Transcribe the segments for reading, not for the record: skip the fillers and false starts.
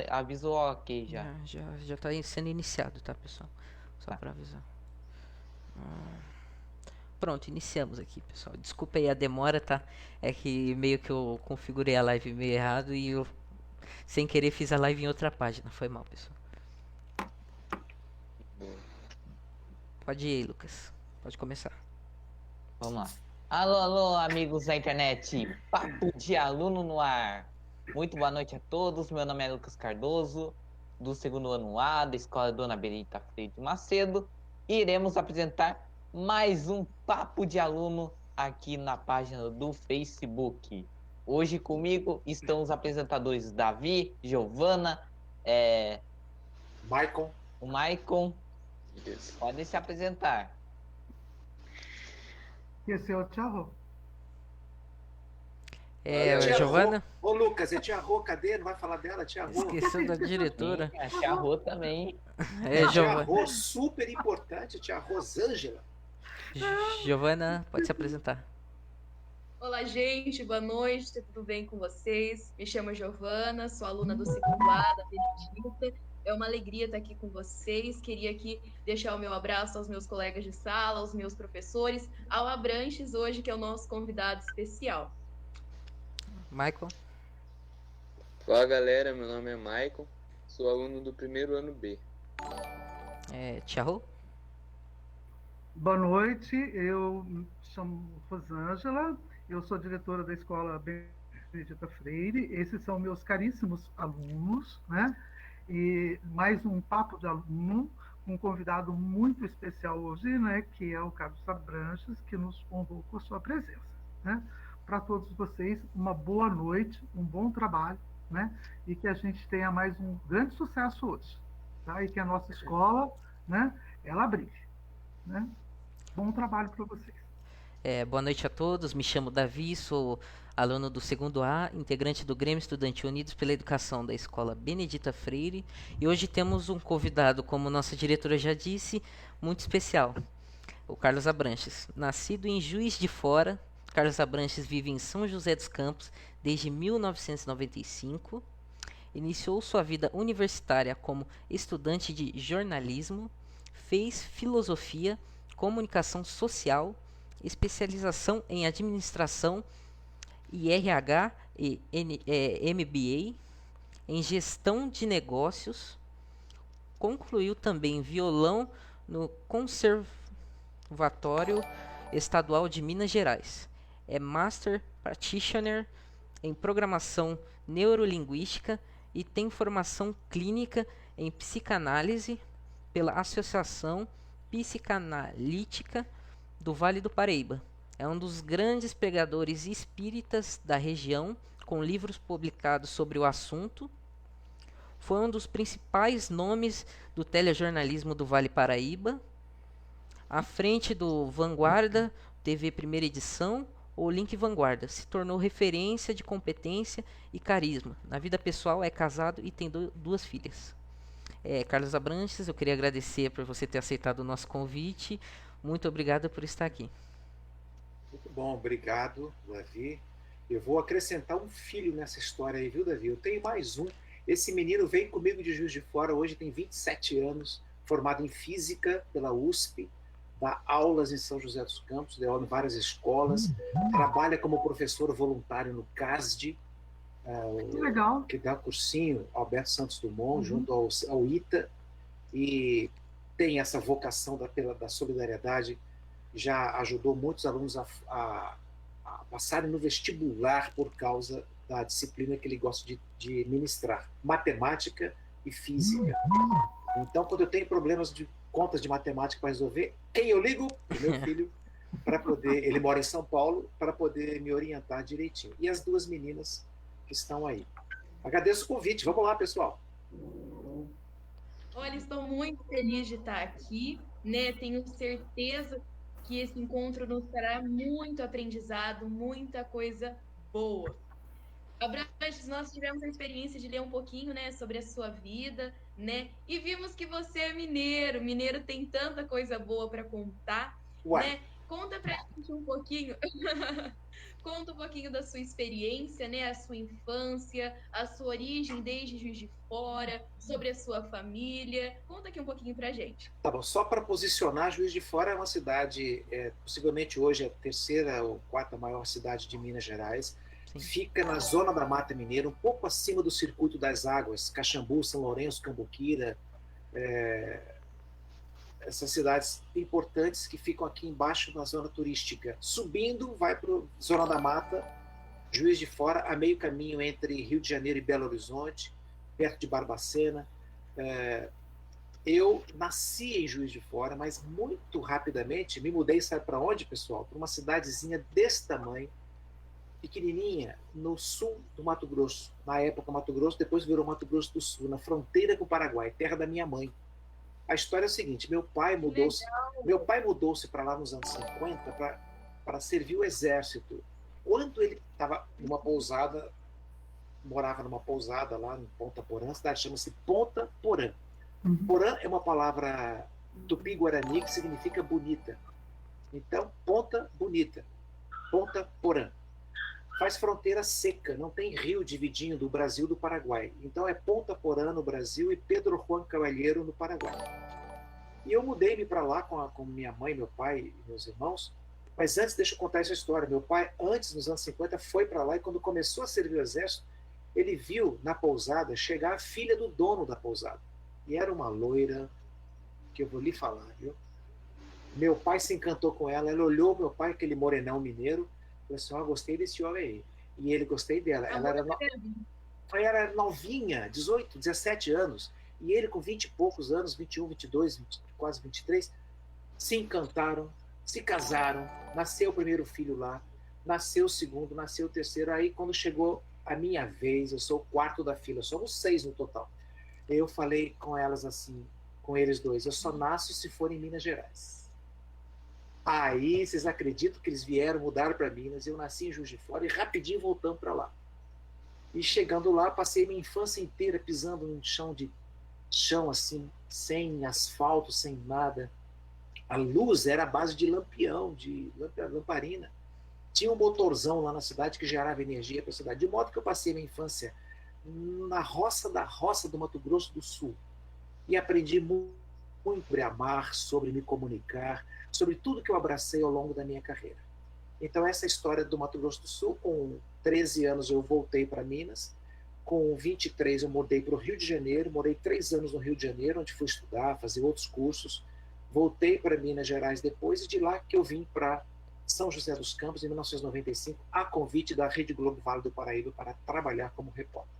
Avisou ok já. Já tá sendo iniciado, tá, pessoal? Só Tá. pra avisar. Pronto, iniciamos aqui, pessoal. Desculpa aí a demora, tá? É que meio que eu configurei a live meio errado e eu, sem querer, fiz a live em outra página. Foi mal, pessoal. Boa. Pode ir aí, Lucas. Pode começar. Vamos lá. Alô, alô, amigos da internet. Papo de aluno no ar. Muito boa noite a todos. Meu nome é Lucas Cardoso, do segundo ano A, da Escola Dona Benedita Freire de Macedo. E iremos apresentar mais um Papo de Aluno aqui na página do Facebook. Hoje comigo estão os apresentadores Davi, Giovana, Maicon. o Maicon. Isso. Podem se apresentar. Esse é o Thiago. Tia Giovana, Rô. Ô, Lucas, é tia Rô, cadê? Não vai falar dela, tia Rô? esqueceu da Sim, diretora. a Tia Rô também. É, Tia Giovana. Rô, super importante, tia Rosângela. Giovana, pode se apresentar. Olá, gente, boa noite, tudo bem com vocês? Me chamo Giovana, sou aluna do segundo A da Benedita. É uma alegria estar aqui com vocês. Queria aqui deixar o meu abraço aos meus colegas de sala, aos meus professores, ao Abranches hoje, que é o nosso convidado especial. Michael. Olá galera, meu nome é Maicon, sou aluno do primeiro ano B. Thiago. Boa noite, eu me chamo Rosângela, eu sou diretora da Escola Benedita Freire, esses são meus caríssimos alunos, né? E mais um papo de aluno, um convidado muito especial hoje, né? Que é o Carlos Abranches, que nos honrou com a sua presença, né? Para todos vocês, uma boa noite, um bom trabalho, né? E que a gente tenha mais um grande sucesso hoje, tá? E que a nossa escola, né? Ela brilhe, né? Bom trabalho para vocês. Boa noite a todos, me chamo Davi, sou aluno do segundo A, integrante do Grêmio Estudantil Unidos pela Educação da Escola Benedita Freire. E hoje temos um convidado, como nossa diretora já disse, muito especial, o Carlos Abranches. Nascido em Juiz de Fora, Carlos Abranches vive em São José dos Campos desde 1995. Iniciou sua vida universitária como estudante de jornalismo, fez filosofia, comunicação social, especialização em administração e RH e MBA, em gestão de negócios. Concluiu também violão no Conservatório Estadual de Minas Gerais. É Master Practitioner em Programação Neurolinguística e tem formação clínica em Psicanálise pela Associação Psicanalítica do Vale do Paraíba. É um dos grandes pregadores espíritas da região, com livros publicados sobre o assunto. Foi um dos principais nomes do telejornalismo do Vale Paraíba, à frente do Vanguarda, TV Primeira Edição, ou Link Vanguarda. Se tornou referência de competência e carisma. Na vida pessoal é casado e tem duas filhas. Carlos Abranches, eu queria agradecer por você ter aceitado o nosso convite. Muito obrigado por estar aqui. Muito bom, obrigado, Davi. Eu vou acrescentar um filho nessa história aí, viu, Davi? Eu tenho mais um. Esse menino veio comigo de Juiz de Fora, hoje tem 27 anos, formado em Física pela USP, dá aulas em São José dos Campos, deu aula em várias escolas, trabalha como professor voluntário no CASD, Que legal. que dá cursinho Alberto Santos Dumont, junto ao ITA, e tem essa vocação da solidariedade, já ajudou muitos alunos a passarem no vestibular por causa da disciplina que ele gosta de ministrar, matemática e física. Então, quando eu tenho problemas de contas de matemática para resolver, quem eu ligo? O meu filho, para poder, ele mora em São Paulo, para poder me orientar direitinho. E as duas meninas que estão aí. Agradeço o convite. Vamos lá, pessoal. Olha, estou muito feliz de estar aqui, né? Tenho certeza que esse encontro nos trará muito aprendizado, muita coisa boa. Abrantes, nós tivemos a experiência de ler um pouquinho, né, sobre a sua vida, né? E vimos que você é mineiro. Mineiro tem tanta coisa boa para contar, Uai. né? Conta pra gente um pouquinho. Conta um pouquinho da sua experiência, né? A sua infância, a sua origem desde Juiz de Fora, sobre a sua família. Conta aqui um pouquinho pra gente. Tá bom, só para posicionar, Juiz de Fora é uma cidade, possivelmente hoje a terceira ou quarta maior cidade de Minas Gerais. Sim. Fica na zona da Mata Mineira, um pouco acima do Circuito das Águas, Caxambu, São Lourenço, Cambuquira, essas cidades importantes que ficam aqui embaixo na zona turística. Subindo, vai para a Zona da Mata, Juiz de Fora, a meio caminho entre Rio de Janeiro e Belo Horizonte, perto de Barbacena. Eu nasci em Juiz de Fora, mas muito rapidamente me mudei, sabe para onde, pessoal? Para uma cidadezinha desse tamanho, pequenininha, no sul do Mato Grosso. Na época, Mato Grosso, depois virou Mato Grosso do Sul, na fronteira com o Paraguai, terra da minha mãe. A história é a seguinte: meu pai mudou-se para lá nos anos 50 para servir o exército. Quando ele estava numa pousada, morava numa pousada lá em Ponta Porã, a cidade chama-se Ponta Porã. Porã é uma palavra tupi-guarani que significa bonita. Então, Ponta Bonita, Ponta Porã. Faz fronteira seca, não tem rio dividindo o Brasil do Paraguai. Então é Ponta Porã no Brasil e Pedro Juan Cavalheiro no Paraguai. E eu mudei-me para lá com minha mãe, meu pai e meus irmãos. Mas antes, deixa eu contar essa história. Meu pai, antes, nos anos 50, foi para lá e quando começou a servir o exército, ele viu na pousada chegar a filha do dono da pousada. E era uma loira, que eu vou lhe falar, viu? Meu pai se encantou com ela, ela olhou meu pai, aquele morenão mineiro, falou assim: gostei desse homem aí. E ele, gostei dela. Ela era novinha, 18, 17 anos. E ele com 20 e poucos anos, 21, 22, 20, quase 23, se encantaram, se casaram, nasceu o primeiro filho lá, nasceu o segundo, nasceu o terceiro. Aí quando chegou a minha vez, eu sou o quarto da fila, somos 6 no total. Eu falei com elas assim, com eles dois: eu só nasço se for em Minas Gerais. Aí, vocês acreditam que eles vieram, mudaram para Minas, eu nasci em Juiz de Fora e rapidinho voltamos para lá. E chegando lá, passei minha infância inteira pisando num chão assim, sem asfalto, sem nada. A luz era a base de lampião, de lamparina. Tinha um motorzão lá na cidade que gerava energia para a cidade. De modo que eu passei minha infância na roça do Mato Grosso do Sul. E aprendi muito sobre amar, sobre me comunicar, sobre tudo que eu abracei ao longo da minha carreira. Então, essa história do Mato Grosso do Sul, com 13 anos eu voltei para Minas, com 23 eu mudei para o Rio de Janeiro, morei 3 anos no Rio de Janeiro, onde fui estudar, fazer outros cursos, voltei para Minas Gerais depois, e de lá que eu vim para São José dos Campos, em 1995, a convite da Rede Globo Vale do Paraíba para trabalhar como repórter.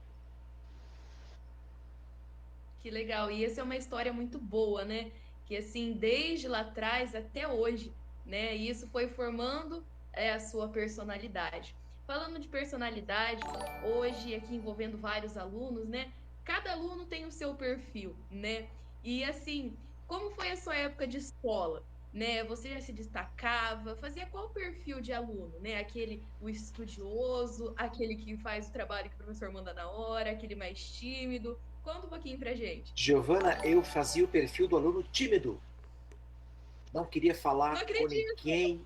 Que legal, e essa é uma história muito boa, né? Que assim, desde lá atrás até hoje, né? E isso foi formando a sua personalidade. Falando de personalidade, hoje aqui envolvendo vários alunos, né? Cada aluno tem o seu perfil, né? E assim, como foi a sua época de escola? Né? Você já se destacava? Fazia qual perfil de aluno, né? O estudioso, aquele que faz o trabalho que o professor manda na hora, aquele mais tímido. Conta um pouquinho pra gente. Giovana, eu fazia o perfil do aluno tímido. Não queria falar com ninguém,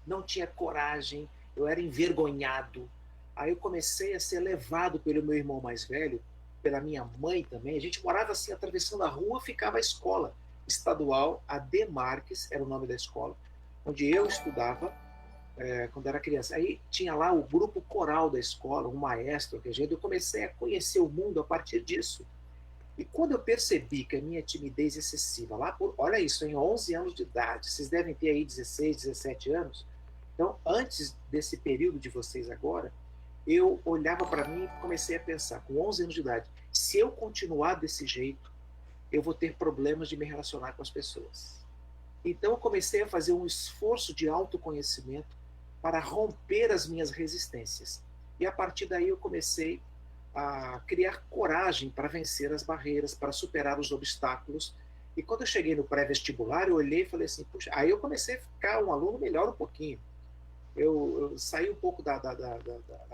não tinha coragem, eu era envergonhado. Aí eu comecei a ser levado pelo meu irmão mais velho, pela minha mãe também. A gente morava assim, atravessando a rua, ficava a escola estadual, a Demarques, era o nome da escola, onde eu estudava quando era criança. Aí tinha lá o grupo coral da escola, um maestro, eu comecei a conhecer o mundo a partir disso. E quando eu percebi que a minha timidez excessiva, olha isso, em 11 anos de idade, vocês devem ter aí 16, 17 anos, então antes desse período de vocês agora, eu olhava para mim e comecei a pensar, com 11 anos de idade, se eu continuar desse jeito, eu vou ter problemas de me relacionar com as pessoas. Então eu comecei a fazer um esforço de autoconhecimento para romper as minhas resistências. E a partir daí eu comecei a criar coragem para vencer as barreiras, para superar os obstáculos. E quando eu cheguei no pré-vestibular, eu olhei e falei assim, puxa, aí eu comecei a ficar um aluno melhor um pouquinho. Eu saí um pouco da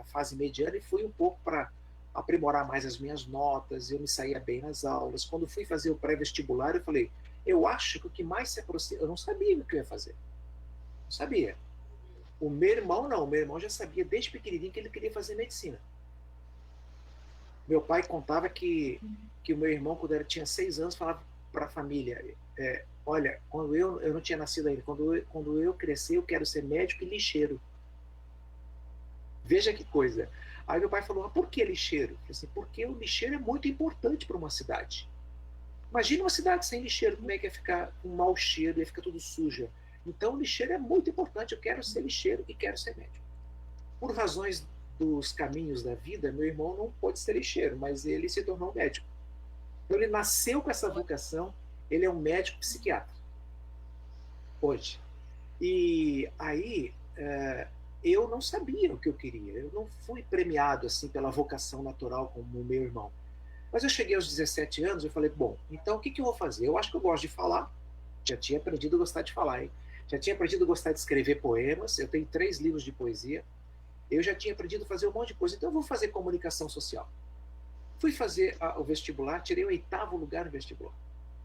fase mediana e fui um pouco para aprimorar mais as minhas notas, eu me saía bem nas aulas. Quando fui fazer o pré-vestibular, eu falei, eu acho que o que mais se aproxima... Eu não sabia o que eu ia fazer. Sabia. O meu irmão não, o meu irmão já sabia desde pequenininho que ele queria fazer medicina. Meu pai contava que o meu irmão, quando ele tinha 6 anos, falava para a família, olha, quando eu não tinha nascido ainda, quando eu crescer, eu quero ser médico e lixeiro. Veja que coisa. Aí meu pai falou, por que lixeiro? Eu falei assim, porque o lixeiro é muito importante para uma cidade. Imagina uma cidade sem lixeiro, como é que ia ficar com um mau cheiro, ia ficar tudo suja. Então, o lixeiro é muito importante. Eu quero ser lixeiro e quero ser médico. Por razões dos caminhos da vida, meu irmão não pôde ser lixeiro, mas ele se tornou médico. Então, ele nasceu com essa vocação. Ele é um médico psiquiatra. Hoje. E aí, eu não sabia o que eu queria. Eu não fui premiado assim pela vocação natural como o meu irmão. Mas eu cheguei aos 17 anos e falei, bom, então o que eu vou fazer? Eu acho que eu gosto de falar. Já tinha aprendido a gostar de falar, hein? Já tinha aprendido a gostar de escrever poemas. Eu tenho 3 livros de poesia. Eu já tinha aprendido a fazer um monte de coisa. Então eu vou fazer comunicação social. Fui fazer o vestibular, tirei o 8º lugar no vestibular.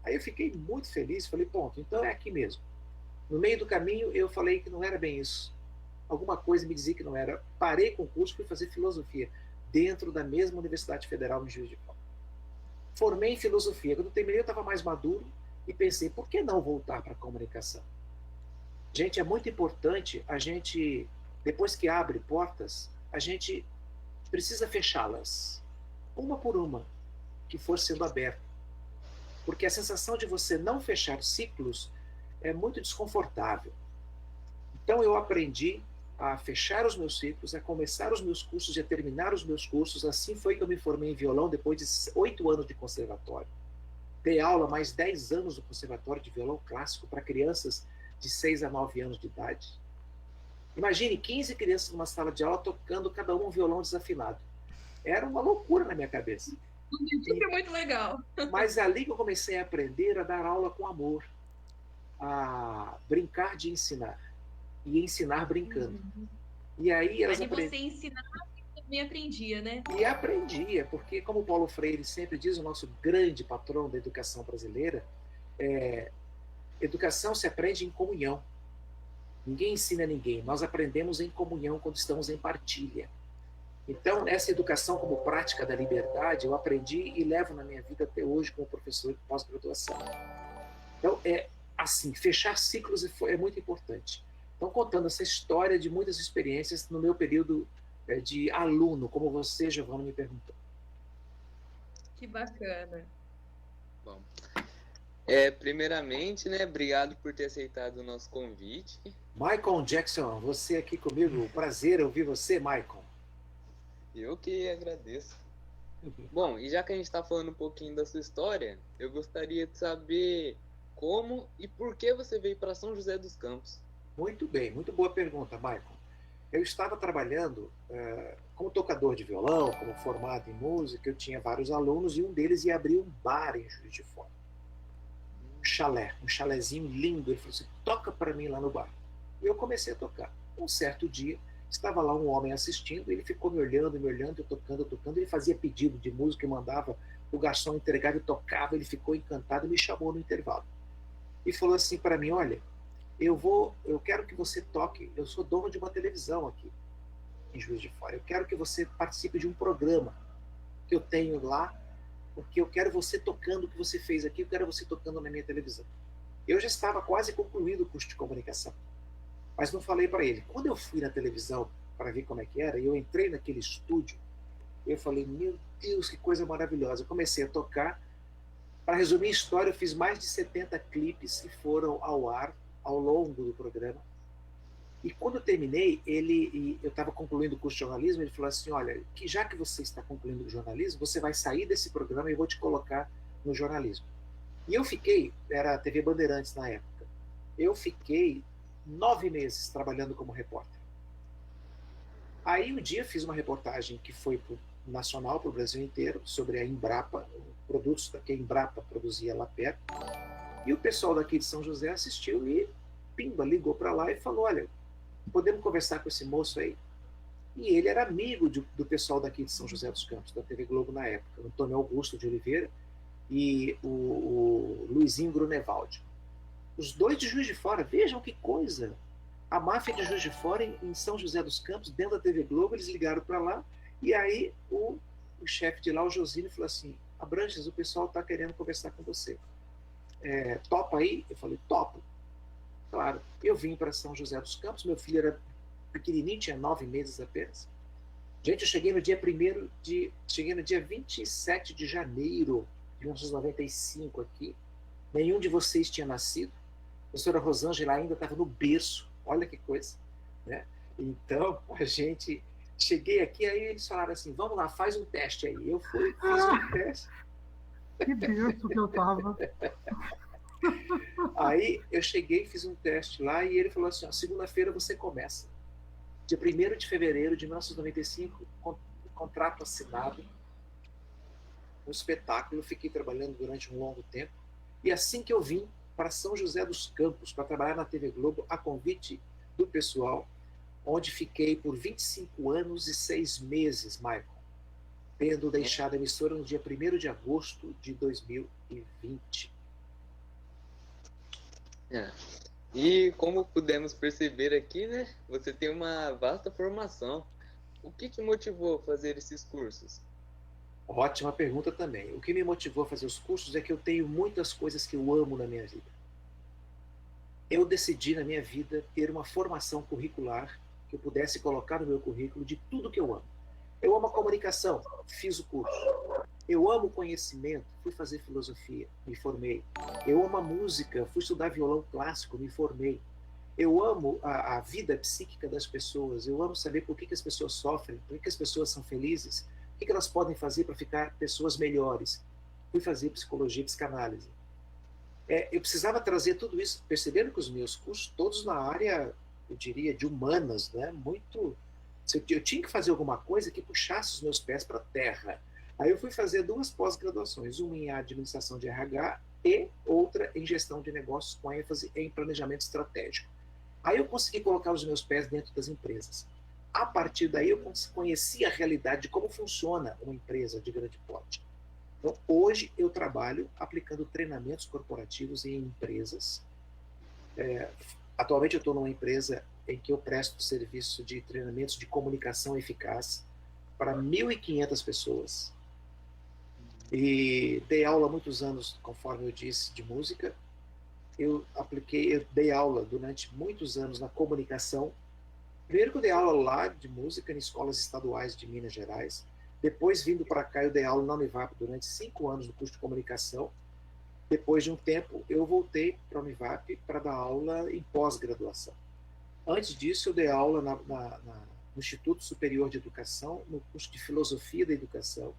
Aí eu fiquei muito feliz, falei, ponto, então é aqui mesmo. No meio do caminho eu falei que não era bem isso. Alguma coisa me dizia que não era. Parei com o curso e fui fazer filosofia dentro da mesma Universidade Federal em Juiz de Fora. Formei em filosofia. Quando eu terminei, eu estava mais maduro e pensei, por que não voltar para a comunicação? Gente, é muito importante a gente, depois que abre portas, a gente precisa fechá-las, uma por uma, que for sendo aberta. Porque a sensação de você não fechar ciclos é muito desconfortável. Então eu aprendi a fechar os meus ciclos, a começar os meus cursos e a terminar os meus cursos. Assim foi que eu me formei em violão depois de 8 anos de conservatório. Dei aula mais 10 anos no conservatório de violão clássico para crianças de 6 a 9 anos de idade. Imagine 15 crianças numa sala de aula tocando cada um violão desafinado. Era uma loucura na minha cabeça. Isso é muito legal. Mas é ali que eu comecei a aprender a dar aula com amor, a brincar de ensinar. E ensinar brincando. E aí elas você ensinava e também aprendia, né? E aprendia, porque como Paulo Freire sempre diz, o nosso grande patrão da educação brasileira, educação se aprende em comunhão. Ninguém ensina a ninguém, nós aprendemos em comunhão quando estamos em partilha. Então, essa educação como prática da liberdade, eu aprendi e levo na minha vida até hoje como professor de pós-graduação. Então, assim, fechar ciclos é muito importante. Então, contando essa história de muitas experiências no meu período de aluno, como você, Giovana, me perguntou. Que bacana. Bom, primeiramente, né, obrigado por ter aceitado o nosso convite. Michael Jackson, você aqui comigo, prazer ouvir você, Michael. Eu que agradeço. Bom, e já que a gente está falando um pouquinho da sua história, eu gostaria de saber como e por que você veio para São José dos Campos. Muito bem, muito boa pergunta, Michael. Eu estava trabalhando como tocador de violão, como formado em música, eu tinha vários alunos e um deles ia abrir um bar em Juiz de Fora. Um chalézinho lindo. Ele falou assim, toca para mim lá no bar. E eu comecei a tocar. Um certo dia, estava lá um homem assistindo, ele ficou me olhando, eu tocando, ele fazia pedido de música e mandava o garçom entregar, e tocava, ele ficou encantado e me chamou no intervalo. E falou assim para mim, olha, eu quero que você toque, eu sou dono de uma televisão aqui em Juiz de Fora, eu quero que você participe de um programa que eu tenho lá, porque eu quero você tocando o que você fez aqui, eu quero você tocando na minha televisão. Eu já estava quase concluindo o curso de comunicação, mas não falei para ele. Quando eu fui na televisão para ver como é que era, e eu entrei naquele estúdio, eu falei, meu Deus, que coisa maravilhosa. Eu comecei a tocar. Para resumir a história, eu fiz mais de 70 clipes que foram ao ar ao longo do programa. E quando eu terminei, eu estava concluindo o curso de jornalismo, ele falou assim, olha, já que você está concluindo o jornalismo, você vai sair desse programa e eu vou te colocar no jornalismo. E eu fiquei, era a TV Bandeirantes na época, eu fiquei 9 meses trabalhando como repórter. Aí um dia fiz uma reportagem que foi nacional, para o Brasil inteiro, sobre a Embrapa, produtos que a Embrapa produzia lá perto. E o pessoal daqui de São José assistiu e, pimba, ligou para lá e falou, olha, podemos conversar com esse moço aí? E ele era amigo do pessoal daqui de São José dos Campos, da TV Globo na época, o Antônio Augusto de Oliveira e o Luizinho Grunewald. Os dois de Juiz de Fora, vejam que coisa! a máfia de Juiz de Fora, em São José dos Campos, dentro da TV Globo, eles ligaram para lá, e aí o chefe de lá, o Josino, falou assim: Abranches, o pessoal está querendo conversar com você. Topa aí? Eu falei: topo. Claro. Eu vim para São José dos Campos, meu filho era pequenininho, tinha 9 meses apenas. Gente, eu cheguei no dia 27 de janeiro de 1995 aqui. Nenhum de vocês tinha nascido. A professora Rosângela ainda estava no berço. Olha que coisa, né? Então, a gente... Cheguei aqui, aí eles falaram assim: vamos lá, faz um teste aí. Eu fui, fiz um teste. Que berço que eu tava. Aí eu cheguei, fiz um teste lá, e ele falou assim: ó, segunda-feira você começa. Dia 1º de fevereiro de 1995, contrato assinado, um espetáculo. Fiquei trabalhando durante um longo tempo. E assim que eu vim para São José dos Campos, para trabalhar na TV Globo, a convite do pessoal, onde fiquei por 25 anos e 6 meses, Michael, tendo deixado a emissora no dia 1º de agosto de 2020. E como pudemos perceber aqui, né, você tem uma vasta formação. O que te motivou a fazer esses cursos? Ótima pergunta também. O que me motivou a fazer os cursos é que eu tenho muitas coisas que eu amo na minha vida. Eu decidi na minha vida ter uma formação curricular que eu pudesse colocar no meu currículo de tudo que eu amo. Eu amo a comunicação, fiz o curso. Eu amo o conhecimento, fui fazer filosofia, me formei. Eu amo a música, fui estudar violão clássico, me formei. Eu amo a vida psíquica das pessoas, eu amo saber por que as pessoas sofrem, por que as pessoas são felizes, o que elas podem fazer para ficar pessoas melhores. Fui fazer psicologia e psicanálise. Eu precisava trazer tudo isso, percebendo que os meus cursos, todos na área, eu diria, de humanas, né? Eu tinha que fazer alguma coisa que puxasse os meus pés para a terra. Aí eu fui fazer 2 pós-graduações, uma em administração de RH e outra em gestão de negócios, com ênfase em planejamento estratégico. Aí eu consegui colocar os meus pés dentro das empresas. A partir daí eu conheci a realidade de como funciona uma empresa de grande porte. Então, hoje eu trabalho aplicando treinamentos corporativos em empresas. Atualmente eu estou numa empresa em que eu presto serviço de treinamentos de comunicação eficaz para 1.500 pessoas. E dei aula há muitos anos, conforme eu disse, de música. Eu dei aula durante muitos anos na comunicação. Primeiro que eu dei aula lá de música em escolas estaduais de Minas Gerais. Depois, vindo para cá, eu dei aula na Univap durante 5 anos no curso de comunicação. Depois de um tempo, eu voltei para a Univap para dar aula em pós-graduação. Antes disso, eu dei aula no Instituto Superior de Educação, no curso de Filosofia da Educação,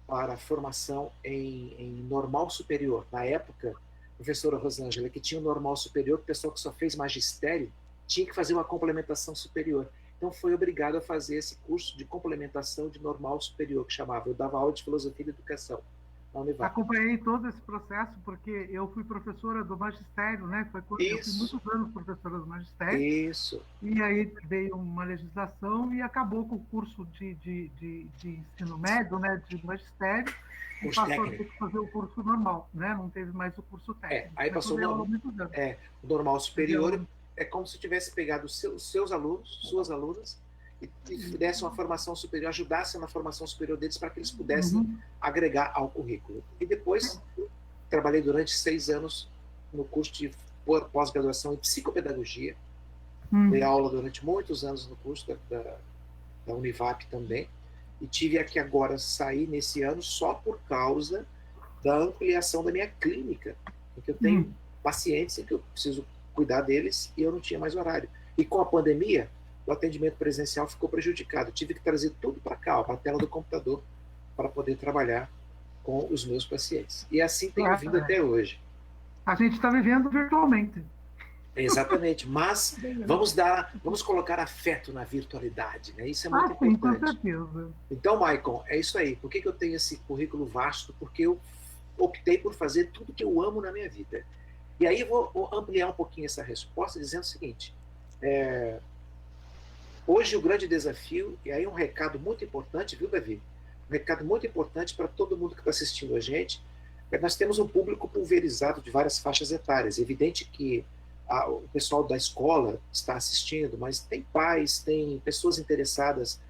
para formação em normal superior. Na época, a professora Rosângela, que tinha o normal superior, o pessoal que só fez magistério, tinha que fazer uma complementação superior. Então, foi obrigado a fazer esse curso de complementação de normal superior, que chamava. Eu dava aula de Filosofia da Educação na Univap. Acompanhei todo esse processo, porque eu fui professora do magistério, né? Eu fui muitos anos professora do magistério. Isso. E aí veio uma legislação e acabou com o curso de ensino médio, né? De magistério, e passou a ter que fazer o curso normal, né? Não teve mais o curso técnico. Aí passou o normal superior. É como se tivesse pegado os seus alunos, suas alunas, e desse uma formação superior, ajudasse na formação superior deles para que eles pudessem agregar ao currículo. E depois, trabalhei durante 6 anos no curso de pós-graduação em psicopedagogia. Dei aula durante muitos anos no curso da Univap também. E tive que agora sair nesse ano só por causa da ampliação da minha clínica, em que eu tenho pacientes em que eu preciso cuidar deles e eu não tinha mais horário. E com a pandemia, o atendimento presencial ficou prejudicado. Eu tive que trazer tudo para cá, para a tela do computador, para poder trabalhar com os meus pacientes. E assim tenho vindo até hoje. A gente está vivendo virtualmente. Exatamente, mas vamos colocar afeto na virtualidade, né? Isso é muito importante. Com certeza. Então, Maicon, é isso aí. Por que eu tenho esse currículo vasto? Porque eu optei por fazer tudo que eu amo na minha vida. E aí vou ampliar um pouquinho essa resposta dizendo o seguinte: hoje o grande desafio, e aí um recado muito importante, viu, Davi? Um recado muito importante para todo mundo que está assistindo a gente, é que nós temos um público pulverizado de várias faixas etárias. É evidente que o pessoal da escola está assistindo, mas tem pais, tem pessoas interessadas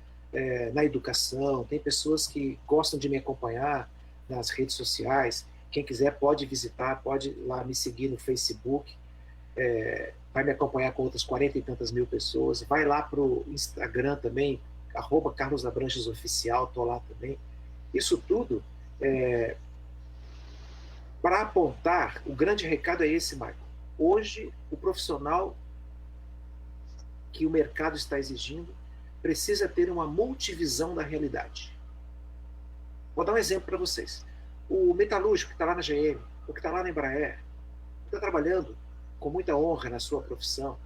na educação, tem pessoas que gostam de me acompanhar nas redes sociais. Quem quiser pode visitar, pode lá me seguir no Facebook, vai me acompanhar com outras 40 e tantas mil pessoas. Vai lá para o Instagram também, @CarlosAbranchesoficial, estou lá também. Isso tudo para apontar, o grande recado é esse, Michael. Hoje, o profissional que o mercado está exigindo precisa ter uma multivisão da realidade. Vou dar um exemplo para vocês. O metalúrgico que está lá na GM, o que está lá na Embraer, está trabalhando com muita honra na sua profissão,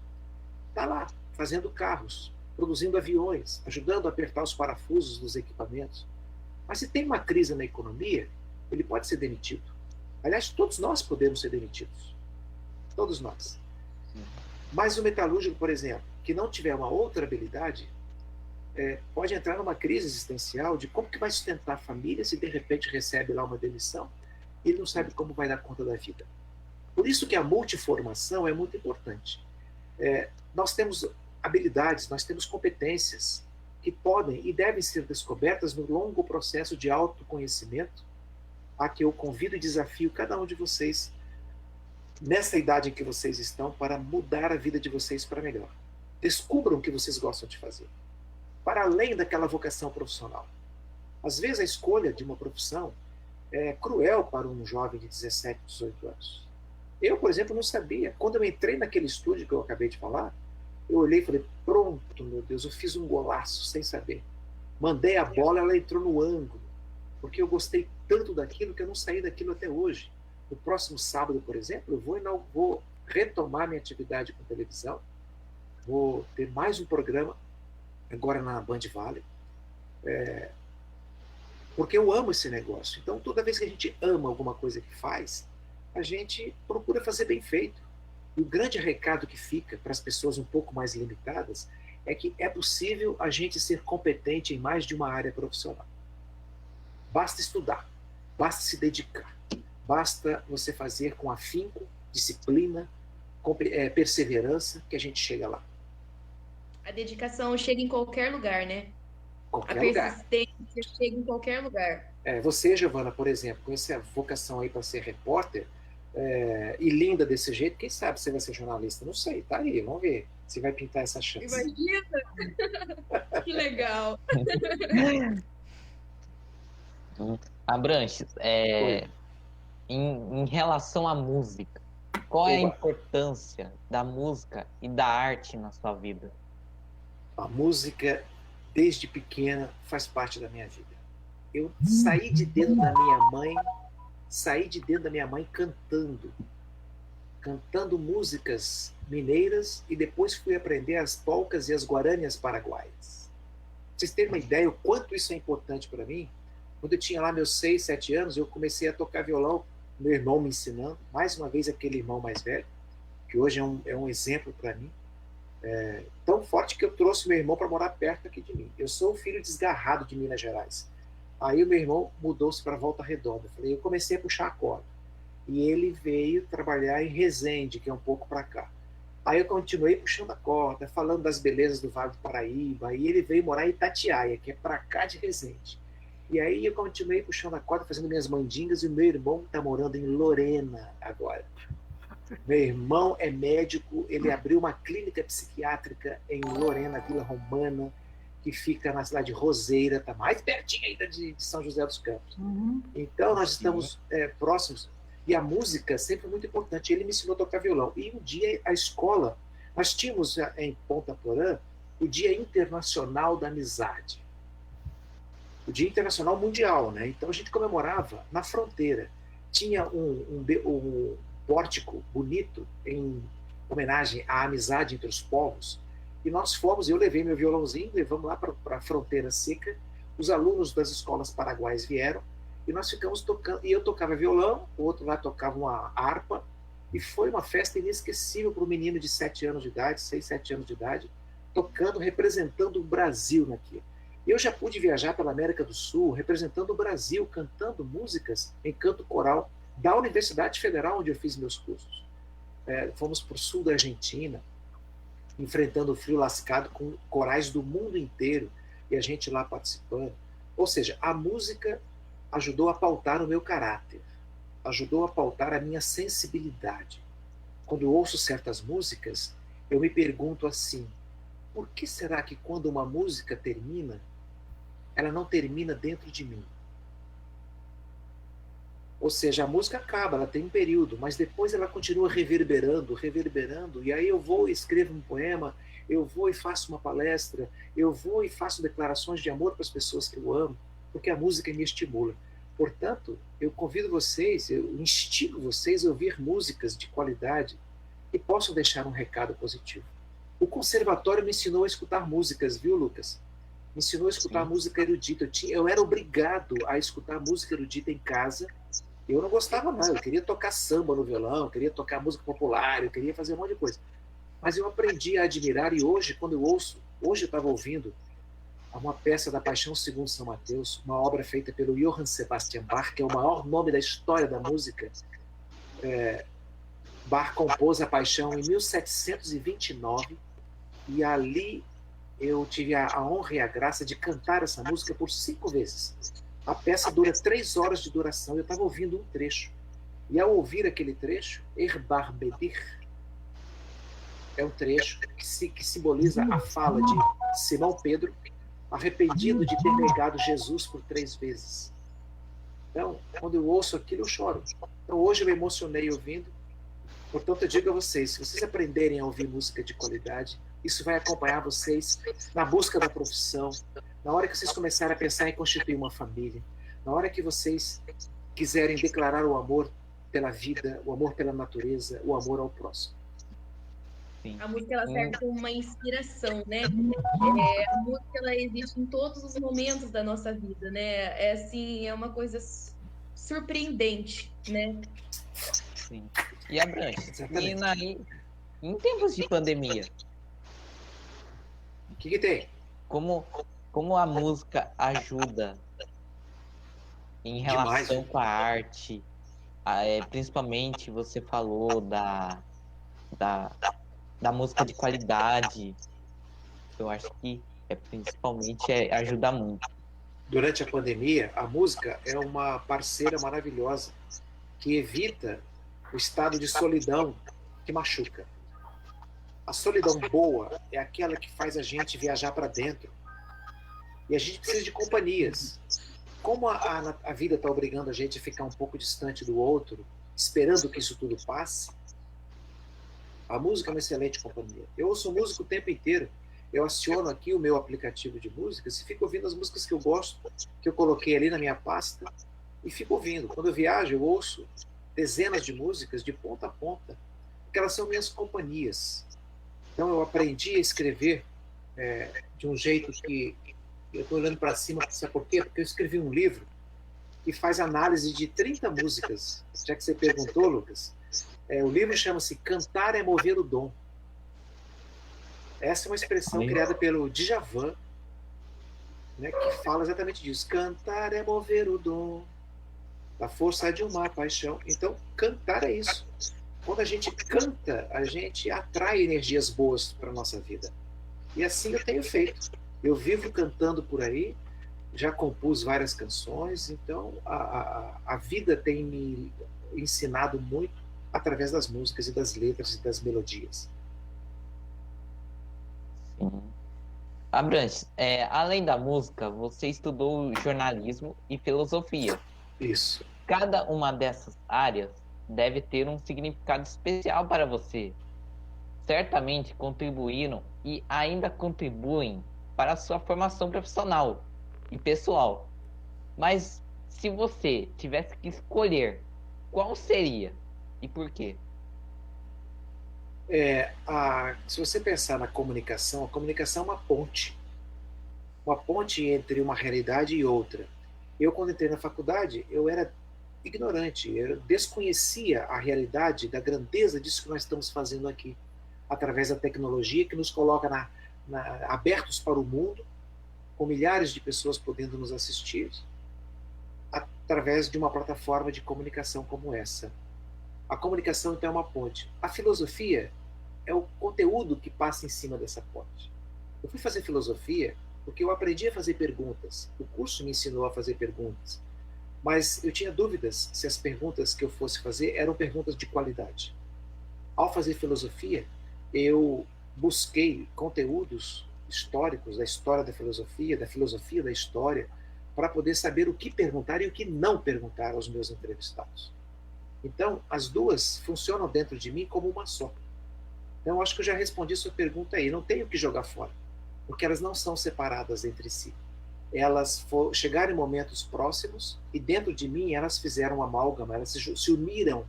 está lá fazendo carros, produzindo aviões, ajudando a apertar os parafusos dos equipamentos. Mas se tem uma crise na economia, ele pode ser demitido. Aliás, todos nós podemos ser demitidos. Todos nós. Mas o metalúrgico, por exemplo, que não tiver uma outra habilidade, pode entrar numa crise existencial de como que vai sustentar a família se de repente recebe lá uma demissão e ele não sabe como vai dar conta da vida. Por isso que a multiformação é muito importante. Nós temos habilidades, nós temos competências que podem e devem ser descobertas no longo processo de autoconhecimento a que eu convido e desafio cada um de vocês nessa idade em que vocês estão para mudar a vida de vocês para melhor. Descubram o que vocês gostam de fazer, para além daquela vocação profissional. Às vezes a escolha de uma profissão é cruel para um jovem de 17, 18 anos. Eu, por exemplo, não sabia. Quando eu entrei naquele estúdio que eu acabei de falar, eu olhei e falei, pronto, meu Deus, eu fiz um golaço sem saber. Mandei a bola, ela entrou no ângulo, porque eu gostei tanto daquilo que eu não saí daquilo até hoje. No próximo sábado, por exemplo, eu vou retomar minha atividade com televisão, vou ter mais um programa, agora na Band Valley, porque eu amo esse negócio. Então, toda vez que a gente ama alguma coisa que faz, a gente procura fazer bem feito. E o grande recado que fica para as pessoas um pouco mais limitadas é que é possível a gente ser competente em mais de uma área profissional. Basta estudar, basta se dedicar, basta você fazer com afinco, disciplina, perseverança, que a gente chega lá. A dedicação chega em qualquer lugar, né? Qualquer a lugar. persistência chega em qualquer lugar. Você, Giovana, por exemplo, com essa vocação aí para ser repórter, e linda desse jeito, quem sabe você vai ser jornalista? Não sei, tá aí, vamos ver se vai pintar essa chance. Imagina! Que legal! Abranches, em relação à música, qual é a importância da música e da arte na sua vida? A música, desde pequena, faz parte da minha vida. Eu saí de dentro da minha mãe cantando músicas mineiras, e depois fui aprender as polcas e as guaranias paraguaias. Pra vocês terem uma ideia o quanto isso é importante para mim, quando eu tinha lá meus 6, 7 anos, eu comecei a tocar violão, meu irmão me ensinando, mais uma vez aquele irmão mais velho, que hoje é um exemplo para mim, tão forte que eu trouxe meu irmão para morar perto aqui de mim. Eu sou o filho desgarrado de Minas Gerais. Aí o meu irmão mudou-se para Volta Redonda. Eu comecei a puxar a corda. E ele veio trabalhar em Resende, que é um pouco para cá. Aí eu continuei puxando a corda, falando das belezas do Vale do Paraíba. Aí ele veio morar em Itatiaia, que é para cá de Resende. E aí eu continuei puxando a corda, fazendo minhas mandingas, e o meu irmão está morando em Lorena agora. Meu irmão é médico, ele abriu uma clínica psiquiátrica em Lorena, Vila Romana, que fica na cidade de Roseira, está mais pertinho ainda de São José dos Campos. Então nós estamos próximos, e a música é sempre muito importante. Ele me ensinou a tocar violão. E um dia a escola, nós tínhamos em Ponta Porã o Dia Internacional da Amizade, o Dia Internacional Mundial, né? Então a gente comemorava na fronteira. Tinha um pórtico bonito em homenagem à amizade entre os povos. E nós fomos, eu levei meu violãozinho, levamos lá para a fronteira seca, os alunos das escolas paraguaias vieram, e nós ficamos tocando, e eu tocava violão, o outro lá tocava uma harpa, e foi uma festa inesquecível para um menino de 7 anos de idade, 6, 7 anos de idade, tocando, representando o Brasil naquilo. Eu já pude viajar pela América do Sul, representando o Brasil, cantando músicas em canto coral da Universidade Federal, onde eu fiz meus cursos. fomos para o sul da Argentina, enfrentando o frio lascado com corais do mundo inteiro, e a gente lá participando. Ou seja, a música ajudou a pautar o meu caráter, ajudou a pautar a minha sensibilidade. Quando eu ouço certas músicas, eu me pergunto assim, por que será que quando uma música termina, ela não termina dentro de mim? Ou seja, a música acaba, ela tem um período, mas depois ela continua reverberando, reverberando, e aí eu vou e escrevo um poema, eu vou e faço uma palestra, eu vou e faço declarações de amor para as pessoas que eu amo, porque a música me estimula. Portanto, eu convido vocês, eu instigo vocês a ouvir músicas de qualidade que possam deixar um recado positivo. O conservatório me ensinou a escutar músicas, viu, Lucas? Me ensinou a escutar música erudita. Eu era obrigado a escutar música erudita em casa. Eu não gostava mais, eu queria tocar samba no violão, eu queria tocar música popular, eu queria fazer um monte de coisa. Mas eu aprendi a admirar, e hoje, quando eu ouço, hoje eu estava ouvindo uma peça da Paixão segundo São Mateus, uma obra feita pelo Johann Sebastian Bach, que é o maior nome da história da música. Bach compôs a Paixão em 1729, e ali eu tive a honra e a graça de cantar essa música por 5 vezes. A peça dura 3 horas de duração, eu estava ouvindo um trecho. E ao ouvir aquele trecho, Erbarmedir, é um trecho que simboliza a fala de Simão Pedro, arrependido de ter negado Jesus por 3 vezes. Então, quando eu ouço aquilo, eu choro. Então, hoje eu me emocionei ouvindo. Portanto, eu digo a vocês, se vocês aprenderem a ouvir música de qualidade, isso vai acompanhar vocês na busca da profissão, na hora que vocês começarem a pensar em constituir uma família, na hora que vocês quiserem declarar o amor pela vida, o amor pela natureza, o amor ao próximo. Sim. A música ela serve como uma inspiração, né? A música ela existe em todos os momentos da nossa vida, né? É assim, é uma coisa surpreendente, né? Sim. E abrange. Em tempos de pandemia, O que tem? como a música ajuda em relação Demais. com a arte? Principalmente você falou da música de qualidade. Eu acho que principalmente ajuda muito. Durante a pandemia, a música é uma parceira maravilhosa que evita o estado de solidão que machuca. A solidão boa é aquela que faz a gente viajar para dentro. E a gente precisa de companhias. Como a vida está obrigando a gente a ficar um pouco distante do outro, esperando que isso tudo passe, a música é uma excelente companhia. Eu ouço música o tempo inteiro. Eu aciono aqui o meu aplicativo de músicas e fico ouvindo as músicas que eu gosto, que eu coloquei ali na minha pasta, e fico ouvindo. Quando eu viajo, eu ouço dezenas de músicas de ponta a ponta, porque elas são minhas companhias. Então eu aprendi a escrever de um jeito que eu estou olhando para cima, sabe por quê? Porque eu escrevi um livro que faz análise de 30 músicas. Já que você perguntou, Lucas, o livro chama-se Cantar é Mover o Dom. Essa é uma expressão criada pelo Djavan, né, que fala exatamente disso. Cantar é mover o dom, da força de uma paixão. Então, cantar é isso. Quando a gente canta, a gente atrai energias boas para a nossa vida. E assim eu tenho feito. Eu vivo cantando por aí, já compus várias canções, então a vida tem me ensinado muito através das músicas e das letras e das melodias. Sim. Abrantes, além da música, você estudou jornalismo e filosofia. Isso. Cada uma dessas áreas deve ter um significado especial para você. Certamente contribuíram e ainda contribuem para a sua formação profissional e pessoal. Mas se você tivesse que escolher, qual seria e por quê? Se você pensar na comunicação, a comunicação é uma ponte entre uma realidade e outra. Eu, quando entrei na faculdade, eu era ignorante, eu desconhecia a realidade da grandeza disso que nós estamos fazendo aqui, através da tecnologia que nos coloca abertos para o mundo, com milhares de pessoas podendo nos assistir, através de uma plataforma de comunicação como essa. A comunicação, então, é uma ponte. A filosofia é o conteúdo que passa em cima dessa ponte. Eu fui fazer filosofia porque eu aprendi a fazer perguntas. O curso me ensinou a fazer perguntas. Mas eu tinha dúvidas se as perguntas que eu fosse fazer eram perguntas de qualidade. Ao fazer filosofia, eu busquei conteúdos históricos da história da filosofia da história, para poder saber o que perguntar e o que não perguntar aos meus entrevistados. Então, as duas funcionam dentro de mim como uma só. Então, acho que eu já respondi sua pergunta aí. Não tenho que jogar fora, porque elas não são separadas entre si. Elas chegaram em momentos próximos e dentro de mim elas fizeram uma amálgama, elas se uniram.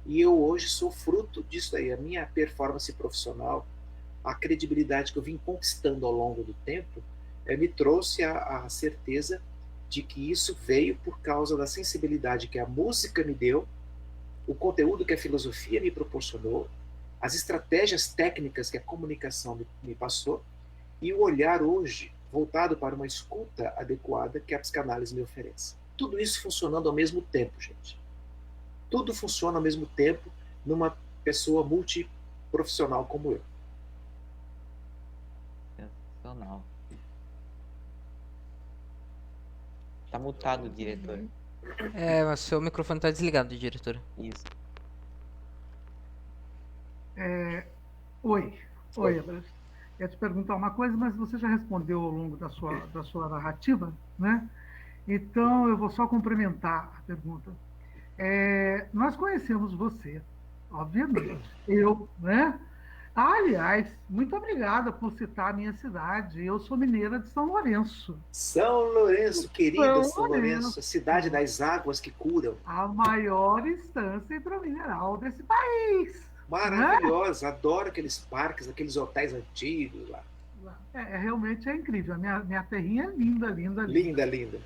E eu hoje sou fruto disso aí. A minha performance profissional, a credibilidade que eu vim conquistando ao longo do tempo, me trouxe a certeza de que isso veio por causa da sensibilidade que a música me deu, o conteúdo que a filosofia me proporcionou, as estratégias técnicas que a comunicação me passou e o olhar hoje voltado para uma escuta adequada que a psicanálise me oferece. Tudo isso funcionando ao mesmo tempo, gente. Tudo funciona ao mesmo tempo numa pessoa multiprofissional como eu. Sensacional. Tá mutado, diretor. Mas seu microfone tá desligado, diretora. Isso. Oi, Abras. Eu ia te perguntar uma coisa, mas você já respondeu ao longo da sua narrativa, né? Então, eu vou só complementar a pergunta. Nós conhecemos você, obviamente. Eu, né? Aliás, muito obrigada por citar a minha cidade. Eu sou mineira de São Lourenço. São Lourenço, querida São Lourenço, a cidade das águas que curam. A maior instância hidromineral desse país. Maravilhosa, adoro aqueles parques, aqueles hotéis antigos lá. Realmente é incrível. A minha terrinha é linda, linda, linda. Linda, linda.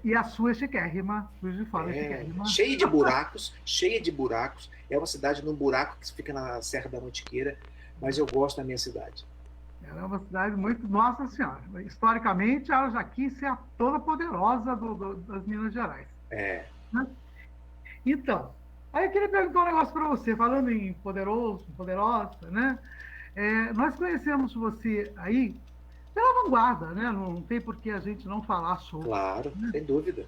E a sua é chiquérrima, Juiz de Fora é chiquérrima. Cheia de buracos, cheia de buracos. É uma cidade num buraco que fica na Serra da Mantiqueira, mas eu gosto da minha cidade. Ela é uma cidade muito... Nossa Senhora! Historicamente, ela já quis ser a toda poderosa das Minas Gerais. Né? Então, aí eu queria perguntar um negócio para você, falando em poderoso, poderosa, né? Nós conhecemos você aí pela vanguarda, né? Não tem por que a gente não falar sobre. Claro, né? Sem dúvida.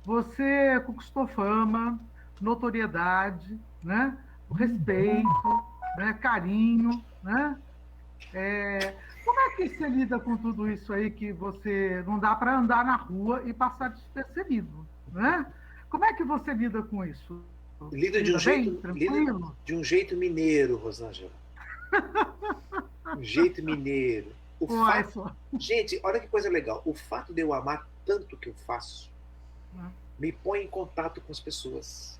Você conquistou fama, notoriedade, né? O respeito, né? Carinho, né? Como é que você lida com tudo isso aí que você não dá para andar na rua e passar despercebido, né? Como é que você lida com isso? Lida de um jeito mineiro, Rosângela. Um jeito mineiro. Gente, olha que coisa legal. O fato de eu amar tanto o que eu faço me põe em contato com as pessoas.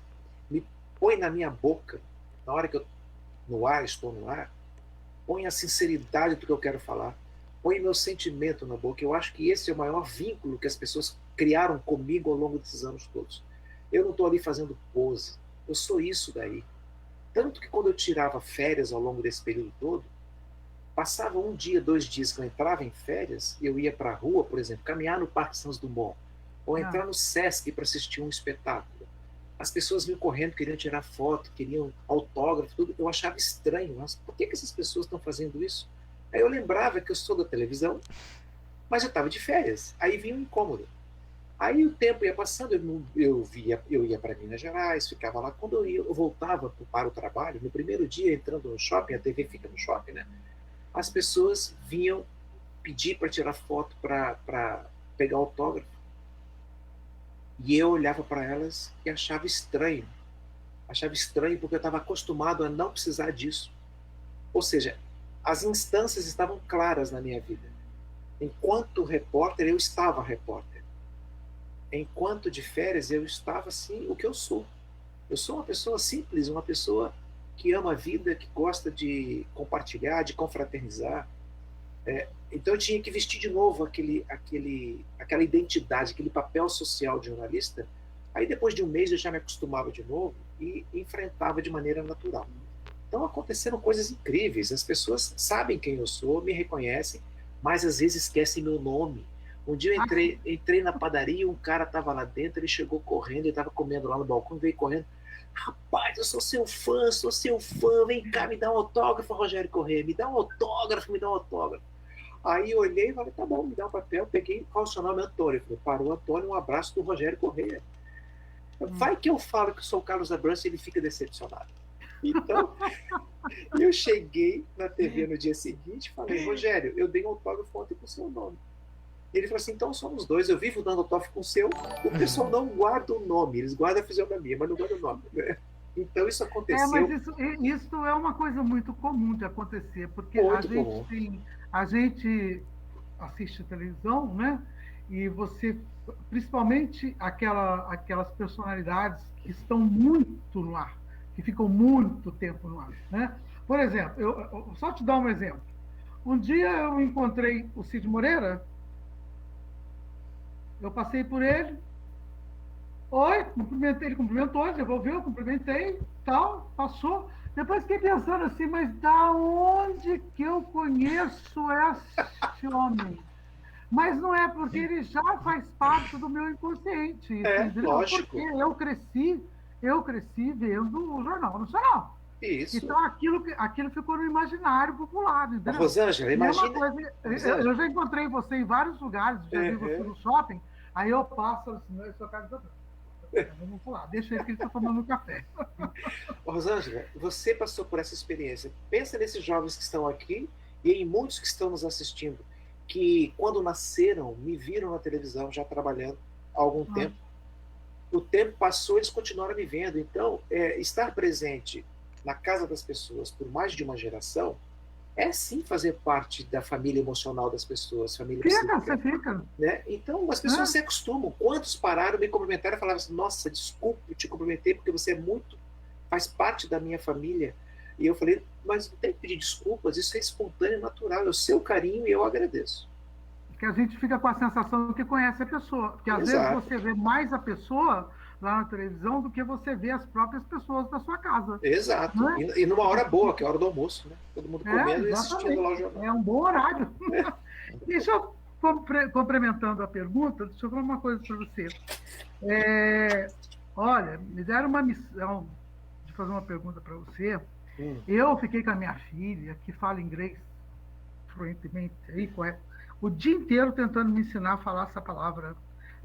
Me põe na minha boca, na hora que eu estou no ar, põe a sinceridade do que eu quero falar, põe meu sentimento na boca. Eu acho que esse é o maior vínculo que as pessoas criaram comigo ao longo desses anos todos. Eu não estou ali fazendo pose, eu sou isso daí. Tanto que quando eu tirava férias ao longo desse período todo, passava 1 dia, 2 dias que eu entrava em férias, eu ia para a rua, por exemplo, caminhar no Parque Santos Dumont, ou entrar no Sesc para assistir um espetáculo. As pessoas vinham correndo, queriam tirar foto, queriam autógrafo, tudo. Eu achava estranho. Mas por que essas pessoas estão fazendo isso? Aí eu lembrava que eu sou da televisão, mas eu estava de férias. Aí vinha um incômodo. Aí o tempo ia passando, eu ia para Minas Gerais, ficava lá. Quando eu voltava para o trabalho, no primeiro dia, entrando no shopping, a TV fica no shopping, né? As pessoas vinham pedir para tirar foto, para pegar autógrafo. E eu olhava para elas e achava estranho. Achava estranho porque eu estava acostumado a não precisar disso. Ou seja, as instâncias estavam claras na minha vida. Enquanto repórter, eu estava repórter. Enquanto de férias, eu estava, assim, o que eu sou. Eu sou uma pessoa simples, uma pessoa que ama a vida, que gosta de compartilhar, de confraternizar. Então eu tinha que vestir de novo aquela identidade, aquele papel social de jornalista. Aí depois de 1 mês eu já me acostumava de novo e enfrentava de maneira natural. Então aconteceram coisas incríveis. As pessoas sabem quem eu sou, me reconhecem, mas às vezes esquecem meu nome, Um dia eu entrei na padaria, um cara estava lá dentro, ele chegou correndo, ele estava comendo lá no balcão, veio correndo. Rapaz, eu sou seu fã, vem cá, me dá um autógrafo, Rogério Corrêa, me dá um autógrafo, me dá um autógrafo. Aí eu olhei e falei, tá bom, me dá um papel, peguei, qual é o seu nome? Antônio. Falei, parou, Antônio, um abraço do Rogério Corrêa. Vai que eu falo que sou o Carlos Abrantes e ele fica decepcionado. Então, eu cheguei na TV no dia seguinte e falei, Rogério, eu dei um autógrafo ontem com o seu nome. E ele falou assim, então somos dois, eu vivo dando autógrafo com o seu, o pessoal não guarda o nome, eles guardam a fisionomia, mas não guardam o nome. Né? Então isso aconteceu. Mas isso é uma coisa muito comum de acontecer, porque a gente assiste televisão, né? E você, principalmente aquelas personalidades que estão muito no ar, que ficam muito tempo no ar, né? Por exemplo, eu só te dar um exemplo. Um dia eu encontrei o Cid Moreira, eu passei por ele, oi, cumprimentei, ele cumprimentou, devolveu, cumprimentei, tal, passou. Depois fiquei pensando assim, mas da onde que eu conheço esse homem? Mas não é porque ele já faz parte do meu inconsciente. Entendeu? Lógico. Porque eu cresci vendo o Jornal Nacional. Isso. Então aquilo ficou no imaginário popular, entendeu? Rosângela, imagina. Eu já encontrei você em vários lugares, já vi você no shopping, aí eu passo assim, eu sou Carlos Abrantes. Vamos lá, deixa ele que ele está tomando um café. Rosângela, você passou por essa experiência. Pensa nesses jovens que estão aqui e em muitos que estão nos assistindo, que quando nasceram, me viram na televisão já trabalhando há algum tempo. O tempo passou, eles continuaram me vendo. Então, estar presente na casa das pessoas por mais de uma geração é sim fazer parte da família emocional das pessoas, família psíquica. Você fica. Né? Então as pessoas se acostumam. Quantos pararam, me cumprimentaram e falavam assim, nossa, desculpa, eu te cumprimentei porque você faz parte da minha família. E eu falei, mas não tem que pedir desculpas, isso é espontâneo, natural, é o seu carinho e eu agradeço. Que a gente fica com a sensação que conhece a pessoa. Porque às vezes você vê mais a pessoa lá na televisão do que você vê as próprias pessoas da sua casa. Exato. Né? E numa hora boa, que é a hora do almoço, né? Todo mundo comendo e assistindo lá o jornal. É um bom horário. Deixa eu, complementando a pergunta, deixa eu falar uma coisa para você. Olha, me deram uma missão de fazer uma pergunta para você. Eu fiquei com a minha filha, que fala inglês fluentemente, o dia inteiro tentando me ensinar a falar essa palavra.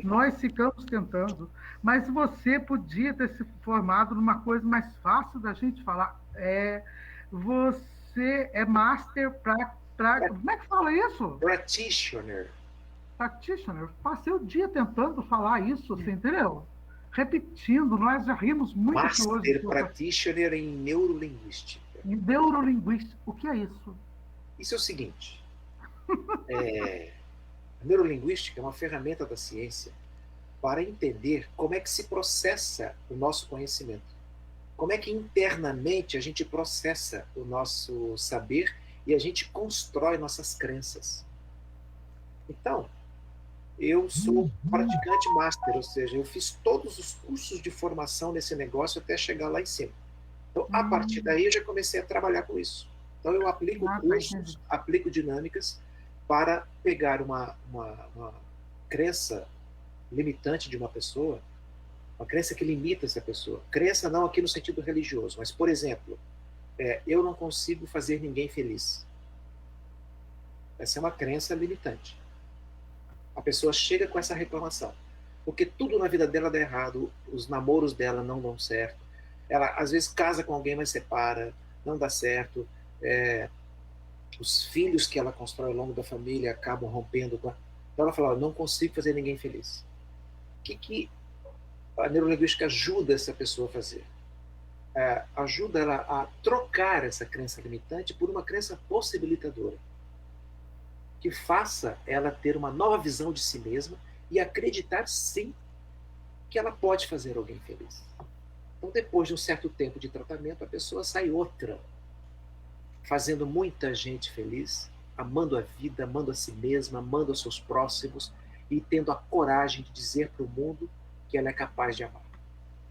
Nós ficamos tentando, mas você podia ter se formado numa coisa mais fácil da gente falar. Você é master como é que fala isso? Practitioner. Passei o dia tentando falar isso, você entendeu? Repetindo, nós já rimos muito Master hoje. Practitioner em neurolinguística. Em neurolinguística, o que é isso? Isso é o seguinte. A neurolinguística é uma ferramenta da ciência para entender como é que se processa o nosso conhecimento. Como é que internamente a gente processa o nosso saber e a gente constrói nossas crenças. Então, eu sou praticante master, ou seja, eu fiz todos os cursos de formação nesse negócio até chegar lá em cima. Então, a partir daí, eu já comecei a trabalhar com isso. Então, eu aplico cursos, aplico dinâmicas para pegar uma crença limitante de uma pessoa, uma crença que limita essa pessoa. Crença não aqui no sentido religioso, mas, por exemplo, eu não consigo fazer ninguém feliz. Essa é uma crença limitante. A pessoa chega com essa reclamação, porque tudo na vida dela dá errado, os namoros dela não dão certo, ela às vezes casa com alguém, mas separa, não dá certo, os filhos que ela constrói ao longo da família acabam rompendo com Então ela fala, não consigo fazer ninguém feliz. O que a neurolinguística ajuda essa pessoa a fazer? Ajuda ela a trocar essa crença limitante por uma crença possibilitadora, que faça ela ter uma nova visão de si mesma e acreditar, sim, que ela pode fazer alguém feliz. Então, depois de um certo tempo de tratamento, a pessoa sai outra, fazendo muita gente feliz, amando a vida, amando a si mesma, amando os seus próximos e tendo a coragem de dizer para o mundo que ela é capaz de amar.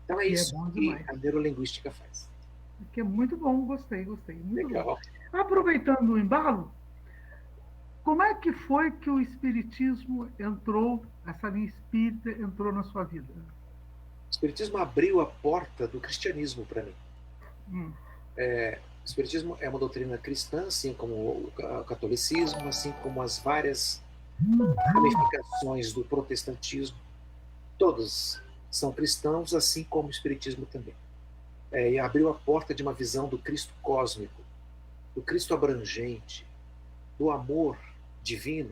Então, é isso que a neurolinguística faz. Que é muito bom, gostei. Muito legal. Bom. Aproveitando o embalo, Como é que foi que o espiritismo entrou, essa linha espírita entrou na sua vida? O Espiritismo abriu a porta do cristianismo para mim. Hum. O Espiritismo é uma doutrina cristã, assim como o catolicismo, assim como as várias ramificações do protestantismo. Todos são cristãos, assim como o Espiritismo também. E abriu a porta de uma visão do Cristo cósmico, do Cristo abrangente, do amor divino,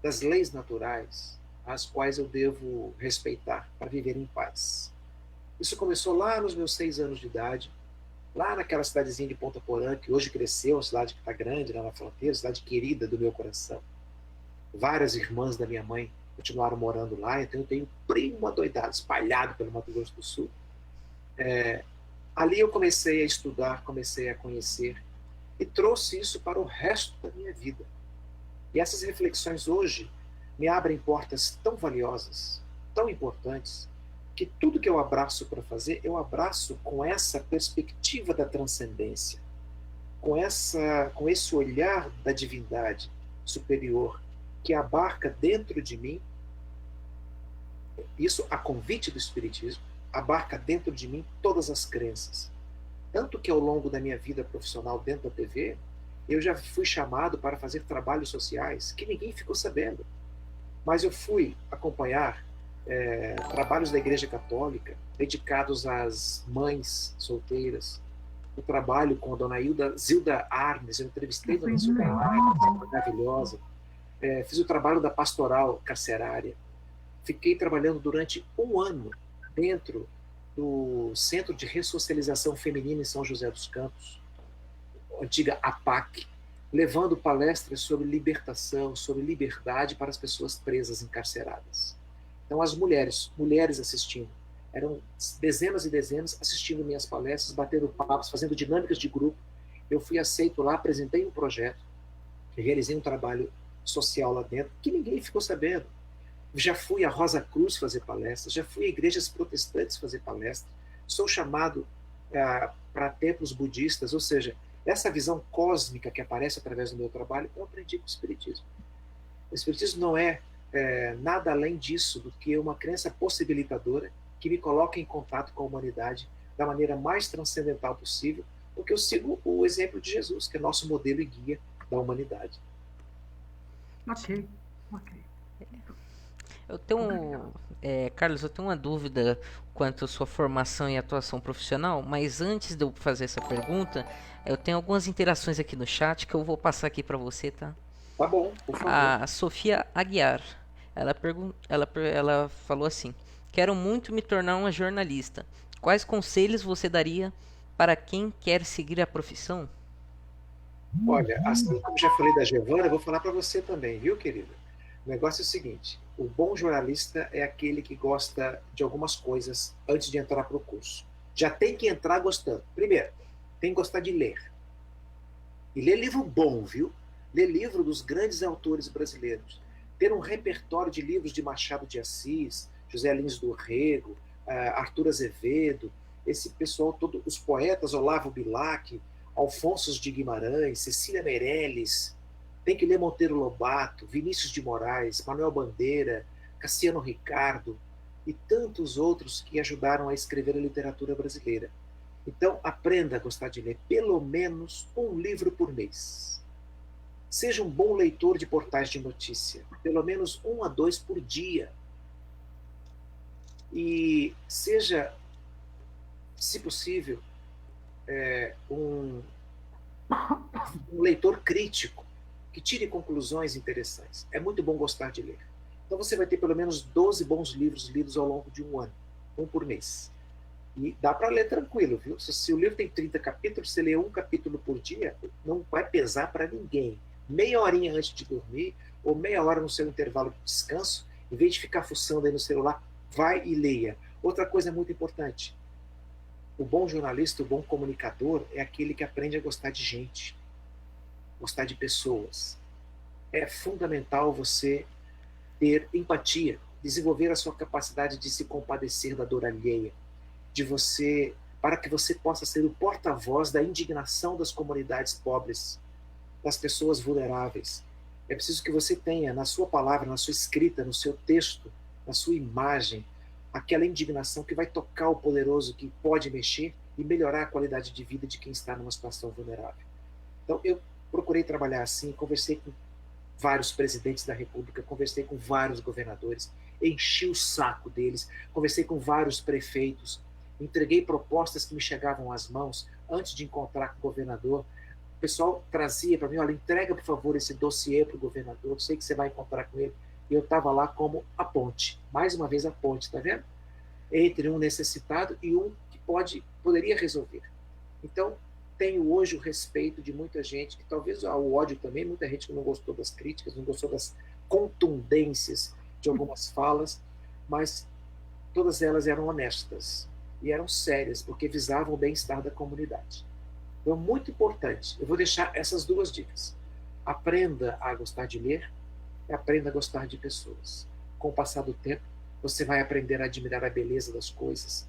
das leis naturais, as quais eu devo respeitar para viver em paz. Isso começou lá nos meus 6 anos de idade, lá naquela cidadezinha de Ponta Porã, que hoje cresceu, uma cidade que está grande lá na fronteira, cidade querida do meu coração. Várias irmãs da minha mãe continuaram morando lá, então eu tenho um primo adoidado, espalhado pelo Mato Grosso do Sul. Ali eu comecei a estudar, comecei a conhecer, e trouxe isso para o resto da minha vida. E essas reflexões hoje me abrem portas tão valiosas, tão importantes, que tudo que eu abraço para fazer, eu abraço com essa perspectiva da transcendência, com esse olhar da divindade superior, que abarca dentro de mim, isso a convite do Espiritismo, abarca dentro de mim todas as crenças. Tanto que ao longo da minha vida profissional dentro da TV, eu já fui chamado para fazer trabalhos sociais que ninguém ficou sabendo. Mas eu fui acompanhar trabalhos da Igreja Católica dedicados às mães solteiras. O trabalho com a dona Zilda Arnes, eu entrevistei a dona Zilda Arnes, maravilhosa. Fiz o trabalho da pastoral carcerária. Fiquei trabalhando durante 1 ano dentro do Centro de Ressocialização Feminina em São José dos Campos, antiga APAC, levando palestras sobre libertação, sobre liberdade para as pessoas presas, encarceradas. Então, as mulheres assistindo, eram dezenas e dezenas assistindo minhas palestras, batendo papos, fazendo dinâmicas de grupo. Eu fui aceito lá, apresentei um projeto, realizei um trabalho social lá dentro, que ninguém ficou sabendo. Já fui à Rosa Cruz fazer palestras, já fui a igrejas protestantes fazer palestras, sou chamado para templos budistas, ou seja, essa visão cósmica que aparece através do meu trabalho, eu aprendi com o Espiritismo. O Espiritismo não é nada além disso do que uma crença possibilitadora que me coloca em contato com a humanidade da maneira mais transcendental possível, porque eu sigo o exemplo de Jesus, que é nosso modelo e guia da humanidade. Ok. Eu tenho, Carlos, eu tenho uma dúvida quanto à sua formação e atuação profissional, mas antes de eu fazer essa pergunta, eu tenho algumas interações aqui no chat que eu vou passar aqui para você, tá? Tá bom, por favor. A Sofia Aguiar, ela falou assim: quero muito me tornar uma jornalista. Quais conselhos você daria para quem quer seguir a profissão? Olha, assim como já falei da Giovana, eu vou falar para você também, viu, querida? O negócio é o seguinte: o bom jornalista é aquele que gosta de algumas coisas antes de entrar para o curso. Já tem que entrar gostando. Primeiro, tem que gostar de ler. E ler livro bom, viu? Ler livro dos grandes autores brasileiros. Ter um repertório de livros de Machado de Assis, José Lins do Rego, Arthur Azevedo, esse pessoal todo, os poetas Olavo Bilac, Alfonso de Guimarães, Cecília Meirelles. Tem que ler Monteiro Lobato, Vinícius de Moraes, Manuel Bandeira, Cassiano Ricardo e tantos outros que ajudaram a escrever a literatura brasileira. Então, aprenda a gostar de ler pelo menos um livro por mês. Seja um bom leitor de portais de notícia, pelo menos 1 a 2 por dia. E seja, se possível, um leitor crítico, que tire conclusões interessantes. É muito bom gostar de ler. Então você vai ter pelo menos 12 bons livros lidos ao longo de 1 ano, 1 por mês. E dá para ler tranquilo, viu? Se o livro tem 30 capítulos, você lê 1 capítulo por dia, não vai pesar para ninguém. Meia horinha antes de dormir, ou meia hora no seu intervalo de descanso, em vez de ficar fuçando aí no celular, vai e leia. Outra coisa muito importante: o bom jornalista, o bom comunicador é aquele que aprende a gostar de gente, gostar de pessoas. É fundamental você ter empatia, desenvolver a sua capacidade de se compadecer da dor alheia, para que você possa ser o porta-voz da indignação das comunidades pobres, das pessoas vulneráveis. É preciso que você tenha na sua palavra, na sua escrita, no seu texto, na sua imagem, aquela indignação que vai tocar o poderoso, que pode mexer e melhorar a qualidade de vida de quem está numa situação vulnerável. Então, eu procurei trabalhar assim, conversei com vários presidentes da República, conversei com vários governadores, enchi o saco deles, conversei com vários prefeitos, entreguei propostas que me chegavam às mãos antes de encontrar com o governador. O pessoal trazia para mim, olha, entrega, por favor, esse dossiê para o governador, sei que você vai encontrar com ele. E eu estava lá como a ponte, mais uma vez a ponte, tá vendo? Entre um necessitado e um que poderia resolver. Então, tenho hoje o respeito de muita gente, que talvez o ódio também, muita gente que não gostou das críticas, não gostou das contundências de algumas falas, mas todas elas eram honestas e eram sérias, porque visavam o bem-estar da comunidade. Então, muito importante, eu vou deixar essas duas dicas. Aprenda a gostar de ler e aprenda a gostar de pessoas. Com o passar do tempo, você vai aprender a admirar a beleza das coisas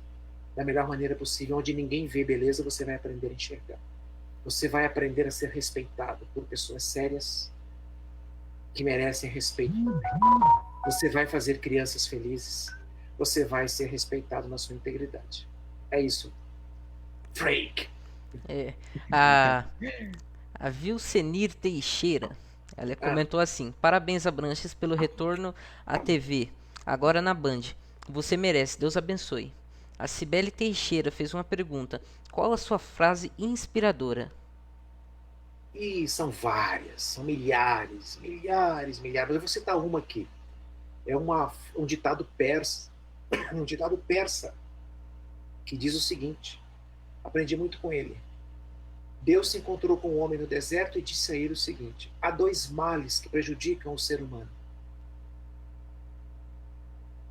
da melhor maneira possível. Onde ninguém vê beleza, você vai aprender a enxergar. Você vai aprender a ser respeitado por pessoas sérias que merecem respeito também. Você vai fazer crianças felizes. Você vai ser respeitado na sua integridade. É isso. Freak! A Vilcenir Teixeira, ela comentou assim: parabéns, Abranches, pelo retorno à TV, agora na Band. Você merece, Deus abençoe. A Cibele Teixeira fez uma pergunta: qual a sua frase inspiradora? E são várias, são milhares. Mas eu vou citar uma aqui. É um ditado persa, que diz o seguinte, aprendi muito com ele. Deus se encontrou com o homem no deserto e disse a ele o seguinte: há dois males que prejudicam o ser humano.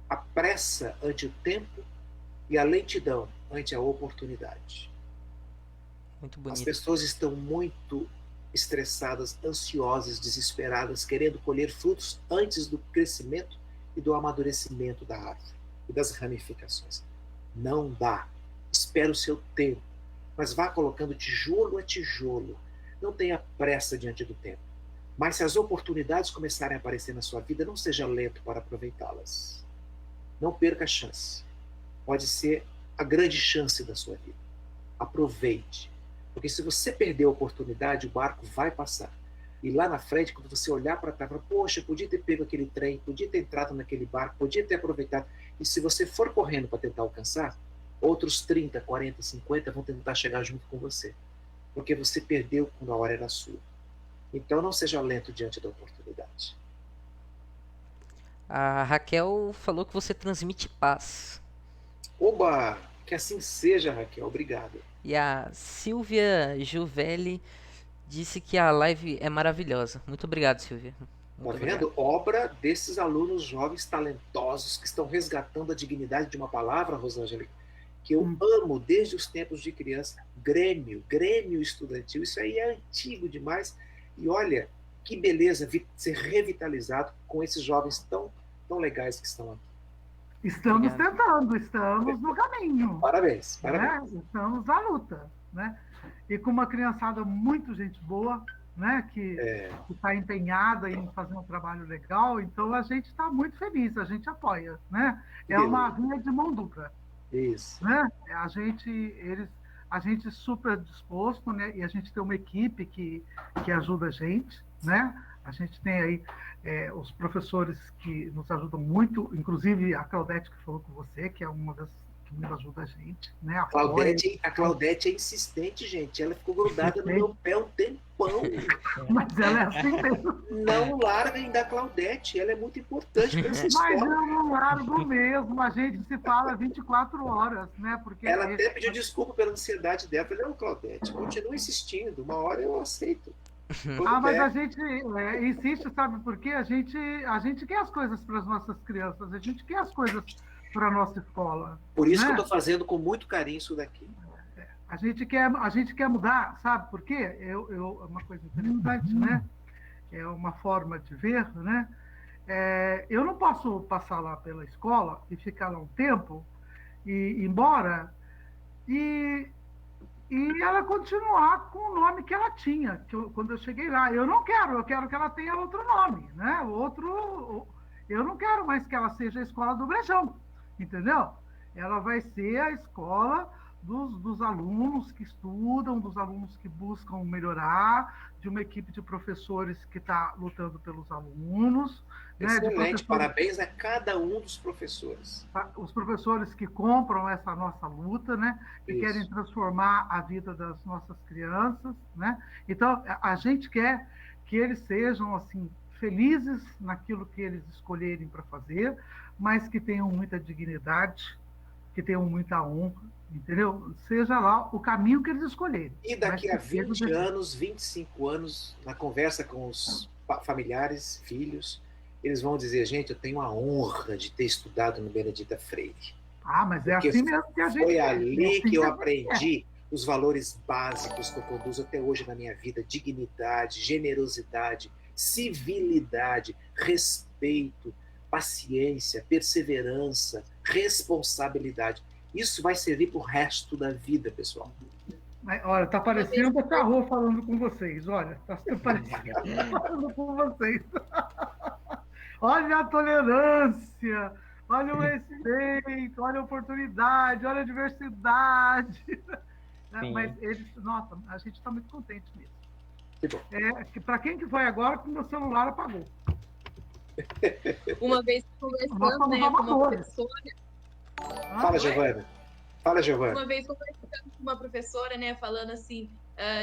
A pressa ante o tempo e a lentidão ante a oportunidade. Muito bonito. As pessoas estão muito estressadas, ansiosas, desesperadas, querendo colher frutos antes do crescimento e do amadurecimento da árvore e das ramificações. Não dá. Espera o seu tempo, mas vá colocando tijolo a tijolo. Não tenha pressa diante do tempo. Mas se as oportunidades começarem a aparecer na sua vida, não seja lento para aproveitá-las. Não perca a chance. Pode ser a grande chance da sua vida. Aproveite. Porque se você perder a oportunidade, o barco vai passar. E lá na frente, quando você olhar para trás, poxa, podia ter pego aquele trem, podia ter entrado naquele barco, podia ter aproveitado. E se você for correndo para tentar alcançar, outros 30, 40, 50 vão tentar chegar junto com você. Porque você perdeu quando a hora era sua. Então não seja lento diante da oportunidade. A Raquel falou que você transmite paz. Oba! Que assim seja, Raquel. Obrigado. E a Silvia Juvelli disse que a live é maravilhosa. Muito obrigado, Silvia. Tá vendo? Obra desses alunos jovens talentosos que estão resgatando a dignidade de uma palavra, Rosângela, que eu amo desde os tempos de criança. Grêmio estudantil. Isso aí é antigo demais. E olha, que beleza ser revitalizado com esses jovens tão legais que estão aqui. Estamos tentando, estamos no caminho. Parabéns. Né? Estamos na luta. Né? E com uma criançada muito gente boa, né? Que está empenhada em fazer um trabalho legal, então a gente está muito feliz, a gente apoia. Né? É uma via de mão dupla. Isso. Né? A gente super disposto, né? E a gente tem uma equipe que ajuda a gente. Né? A gente tem aí os professores que nos ajudam muito, inclusive a Claudete que falou com você, que é uma das que nos ajuda a gente. Né? A Claudete é insistente, gente. Ela ficou grudada no meu pé um tempão. Mas ela é assim mesmo. Não larguem da Claudete, ela é muito importante para essa história. Mas eu não largo mesmo, a gente se fala 24 horas, né? Porque ela até pediu desculpa pela ansiedade dela. Eu falei, não, Claudete, continua insistindo, uma hora eu aceito. Mas a gente insiste, sabe por quê? A gente quer as coisas para as nossas crianças, a gente quer as coisas para a nossa escola. Por isso né? que eu estou fazendo com muito carinho isso daqui. A gente quer mudar, sabe por quê? É uma coisa interessante, né? É uma forma de ver, né? Eu não posso passar lá pela escola e ficar lá um tempo e ir embora e e ela continuar com o nome que ela tinha, quando eu cheguei lá. Eu não quero, eu quero que ela tenha outro nome, né? Eu não quero mais que ela seja a escola do Brejão, entendeu? Ela vai ser a escola dos alunos que estudam, dos alunos que buscam melhorar, de uma equipe de professores que está lutando pelos alunos. Excelente, parabéns a cada um dos professores. Os professores que compram essa nossa luta, né? Que Isso. querem transformar a vida das nossas crianças, né? Então, a gente quer que eles sejam, assim, felizes naquilo que eles escolherem para fazer, mas que tenham muita dignidade, que tenham muita honra, entendeu? Seja lá o caminho que eles escolherem. E daqui a 20 anos, 25 anos, na conversa com os familiares, filhos, eles vão dizer, gente, eu tenho a honra de ter estudado no Benedita Freire. Ah, mas é assim mesmo que a gente... Foi ali que eu aprendi os valores básicos que eu conduzo até hoje na minha vida: dignidade, generosidade, civilidade, respeito, paciência, perseverança, responsabilidade. Isso vai servir para o resto da vida, pessoal. Olha, está parecendo a Carro falando com vocês. Olha, está parecendo falando com vocês. Olha a tolerância, olha o respeito, olha a oportunidade, olha a diversidade. Sim. Mas eles, nossa, a gente está muito contente mesmo. Que bom. Para quem que foi agora que o meu celular apagou? Uma vez conversando, né, com uma professora... Fala, Giovana. Fala, Giovana. Uma vez conversando com uma professora, né, falando assim,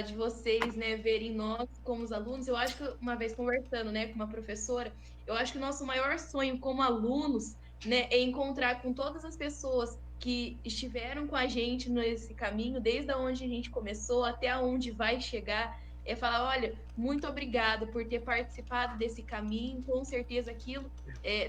de vocês, né, verem nós como os alunos. Eu acho que uma vez conversando, né, com uma professora, eu acho que o nosso maior sonho como alunos, né, é encontrar com todas as pessoas que estiveram com a gente nesse caminho, desde onde a gente começou até onde vai chegar, é falar, olha, muito obrigada por ter participado desse caminho, com certeza aquilo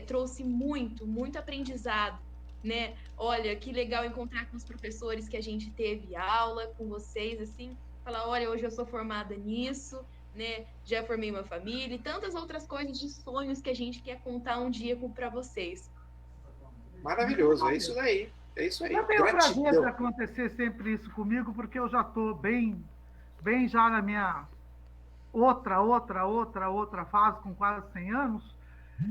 trouxe muito aprendizado, né? Olha, que legal encontrar com os professores que a gente teve aula, com vocês, assim, falar, olha, hoje eu sou formada nisso, né? Já formei uma família e tantas outras coisas de sonhos que a gente quer contar um dia para vocês. Maravilhoso, é isso daí. É isso aí. Eu tenho o prazer de acontecer sempre isso comigo, porque eu já estou bem já na minha outra fase, com quase 100 anos.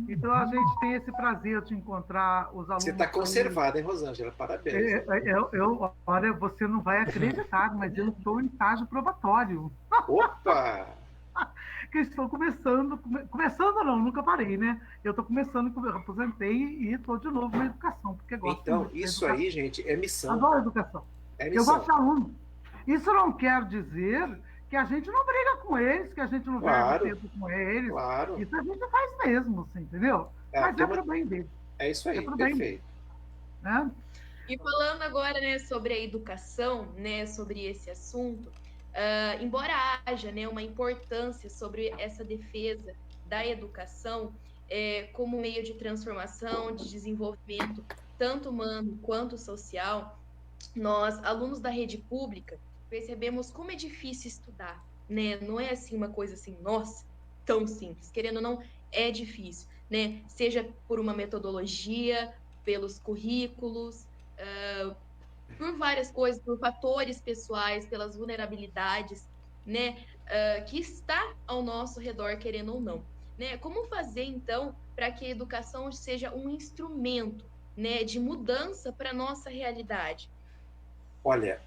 Então, a gente tem esse prazer de encontrar os alunos. Você está conservada, hein, Rosângela? Parabéns. Olha, você não vai acreditar, mas eu estou em estágio probatório. Opa! Que estou começando não, nunca parei, né? Eu estou começando, eu aposentei e estou de novo na educação, porque gosto Então, isso aí, gente, é missão. Adoro educação. É missão. Eu gosto de aluno. Isso não quer dizer que a gente não briga com eles, que a gente não perde tempo com eles. Claro. Isso a gente faz mesmo, assim, entendeu? Mas é para o bem deles. É isso aí, perfeito. Né? E falando agora, né, sobre a educação, né, sobre esse assunto, embora haja, né, uma importância sobre essa defesa da educação como meio de transformação, de desenvolvimento, tanto humano quanto social, nós, alunos da rede pública, percebemos como é difícil estudar, né? Não é assim uma coisa assim, nossa, tão simples. Querendo ou não, é difícil, né? Seja por uma metodologia, pelos currículos, por várias coisas, por fatores pessoais, pelas vulnerabilidades, né? Que está ao nosso redor, querendo ou não, né? Como fazer, então, para que a educação seja um instrumento, né, de mudança para a nossa realidade? Olha,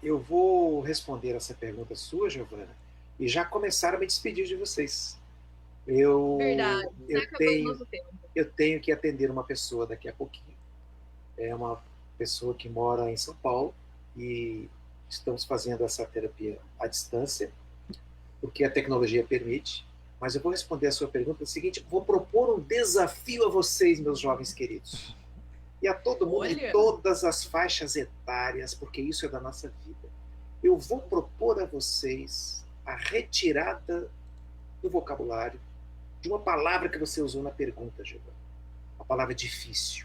eu vou responder essa pergunta sua, Giovana, e já começar a me despedir de vocês. Verdade, eu tenho que atender uma pessoa daqui a pouquinho. É uma pessoa que mora em São Paulo e estamos fazendo essa terapia à distância, porque a tecnologia permite. Mas eu vou responder a sua pergunta seguinte: vou propor um desafio a vocês, meus jovens queridos. E a todo mundo de todas as faixas etárias, porque isso é da nossa vida. Eu vou propor a vocês a retirada do vocabulário de uma palavra que você usou na pergunta, Giovana. A palavra difícil.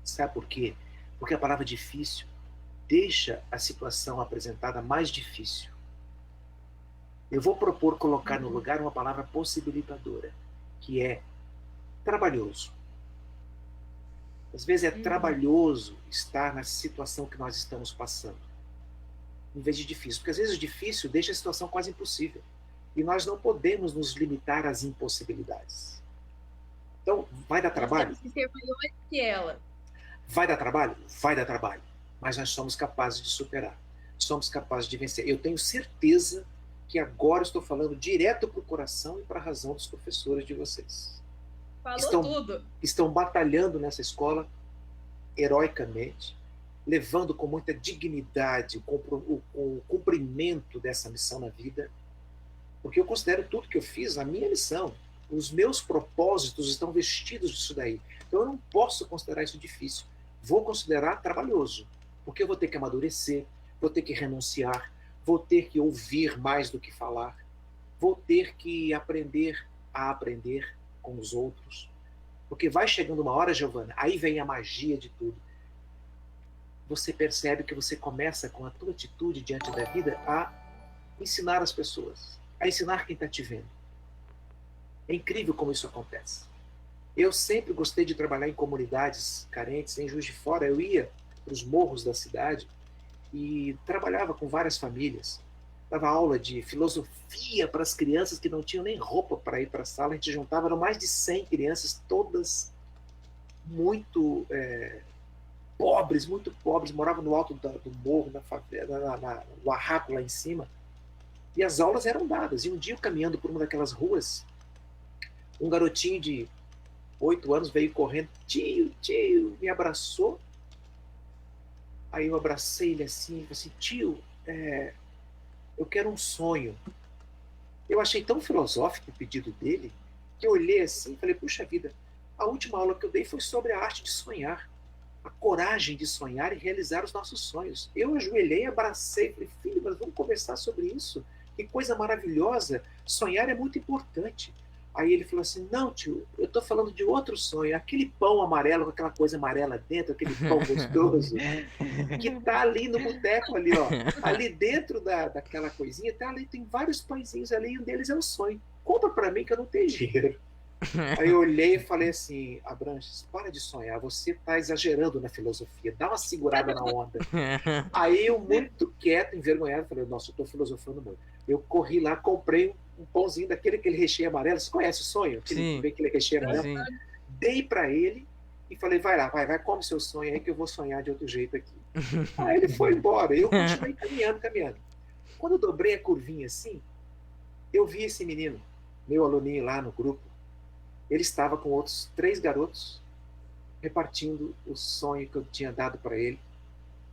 Sabe por quê? Porque a palavra difícil deixa a situação apresentada mais difícil. Eu vou propor colocar no lugar uma palavra possibilitadora, que é trabalhoso. Às vezes é trabalhoso estar na situação que nós estamos passando. em vez de difícil. Porque às vezes o difícil deixa a situação quase impossível. E nós não podemos nos limitar às impossibilidades. Então, vai dar trabalho? Temos que ser maiores que ela. Vai dar trabalho? Vai dar trabalho. Mas nós somos capazes de superar. Somos capazes de vencer. Eu tenho certeza que agora estou falando direto para o coração e para a razão dos professores de vocês. Falou tudo. Estão batalhando nessa escola heroicamente, levando com muita dignidade o cumprimento dessa missão na vida, porque eu considero tudo que eu fiz a minha missão. Os meus propósitos estão vestidos disso daí. Então eu não posso considerar isso difícil. Vou considerar trabalhoso, porque eu vou ter que amadurecer, vou ter que renunciar, vou ter que ouvir mais do que falar, vou ter que aprender a aprender com os outros. Porque vai chegando uma hora, Giovana, aí vem a magia de tudo. Você percebe que você começa com a tua atitude diante da vida a ensinar as pessoas, a ensinar quem está te vendo. É incrível como isso acontece. Eu sempre gostei de trabalhar em comunidades carentes. Em Juiz de Fora, eu ia para os morros da cidade e trabalhava com várias famílias. Dava aula de filosofia para as crianças que não tinham nem roupa para ir para a sala. A gente juntava, eram mais de 100 crianças, todas muito pobres, moravam no alto do morro, na favela, no barraco lá em cima. E as aulas eram dadas. E um dia, caminhando por uma daquelas ruas, um garotinho de 8 anos veio correndo, tio, me abraçou. Aí eu abracei ele assim, e falei assim, tio, eu quero um sonho. Eu achei tão filosófico o pedido dele, que eu olhei assim e falei, puxa vida, a última aula que eu dei foi sobre a arte de sonhar, a coragem de sonhar e realizar os nossos sonhos. Eu ajoelhei, abracei, falei, filho, mas vamos conversar sobre isso. Que coisa maravilhosa, sonhar é muito importante. Aí ele falou assim, não, tio, eu estou falando de outro sonho, aquele pão amarelo com aquela coisa amarela dentro, aquele pão gostoso, que está ali no boteco ali, ó. Ali dentro daquela coisinha, tá ali, tem vários pãezinhos ali, e um deles é o sonho. Compra para mim que eu não tenho dinheiro. Aí eu olhei e falei assim, Abranches, para de sonhar, você está exagerando na filosofia, dá uma segurada na onda. Aí eu, muito quieto, envergonhado, falei, nossa, eu estou filosofando muito. Eu corri lá, comprei um pãozinho daquele recheio amarelo. Você conhece o sonho? Aquele recheio amarelo? Sim. Dei para ele e falei, vai lá, vai, come seu sonho aí que eu vou sonhar de outro jeito aqui. Aí ele foi embora, eu continuei caminhando. Quando eu dobrei a curvinha assim, eu vi esse menino, meu aluninho lá no grupo, ele estava com outros 3 garotos repartindo o sonho que eu tinha dado para ele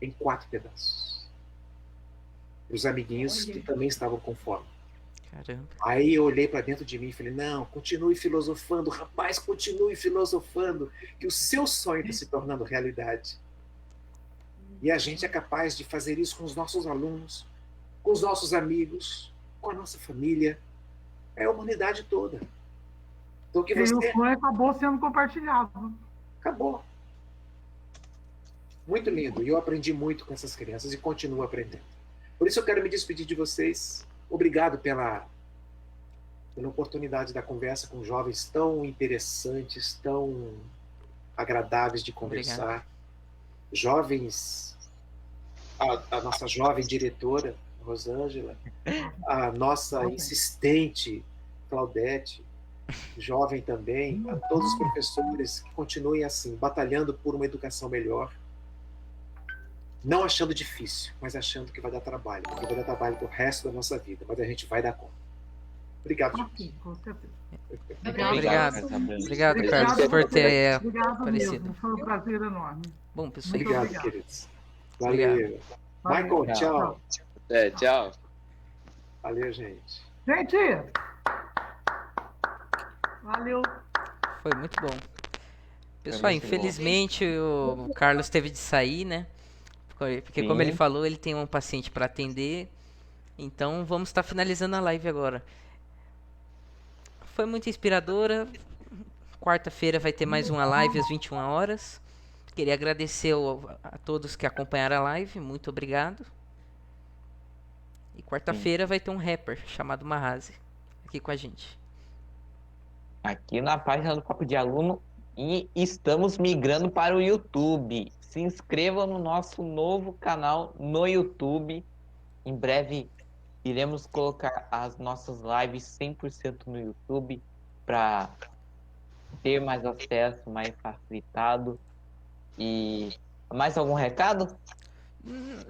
em 4 pedaços. Os amiguinhos que também estavam com fome. Caramba. Aí eu olhei para dentro de mim e falei, não, continue filosofando, rapaz, continue filosofando, que o seu sonho está se tornando realidade. E a gente é capaz de fazer isso com os nossos alunos, com os nossos amigos, com a nossa família, é a humanidade toda. Então, que você... E o sonho acabou sendo compartilhado. Acabou. Muito lindo. E eu aprendi muito com essas crianças e continuo aprendendo. Por isso eu quero me despedir de vocês. Obrigado pela oportunidade da conversa com jovens tão interessantes, tão agradáveis de conversar. Obrigado. Jovens, a nossa jovem diretora, Rosângela, a nossa insistente, Claudete, jovem também, a todos os professores que continuem assim, batalhando por uma educação melhor, não achando difícil, mas achando que vai dar trabalho, porque vai dar trabalho pro resto da nossa vida, mas a gente vai dar conta. Obrigado, gente. Com certeza. Obrigado, Carlos, por ter aparecido. Mesmo. Foi um prazer enorme. Bom, pessoal. Obrigado, queridos. Valeu. Michael, tchau. Tchau. Valeu, gente. Gente! Valeu. Foi muito bom. Pessoal, infelizmente o Carlos teve de sair, né? Porque como ele falou, ele tem um paciente para atender. Então vamos estar finalizando a live agora. Foi muito inspiradora. Quarta-feira vai ter mais uma live às 21 horas. Queria agradecer a todos que acompanharam a live. Muito obrigado. E quarta-feira vai ter um rapper chamado Mahazi aqui com a gente. Aqui na página do Papo de Aluno. E estamos migrando para o YouTube. Se inscrevam no nosso novo canal no YouTube. em breve iremos colocar as nossas lives 100% no YouTube para ter mais acesso, mais facilitado. E mais algum recado?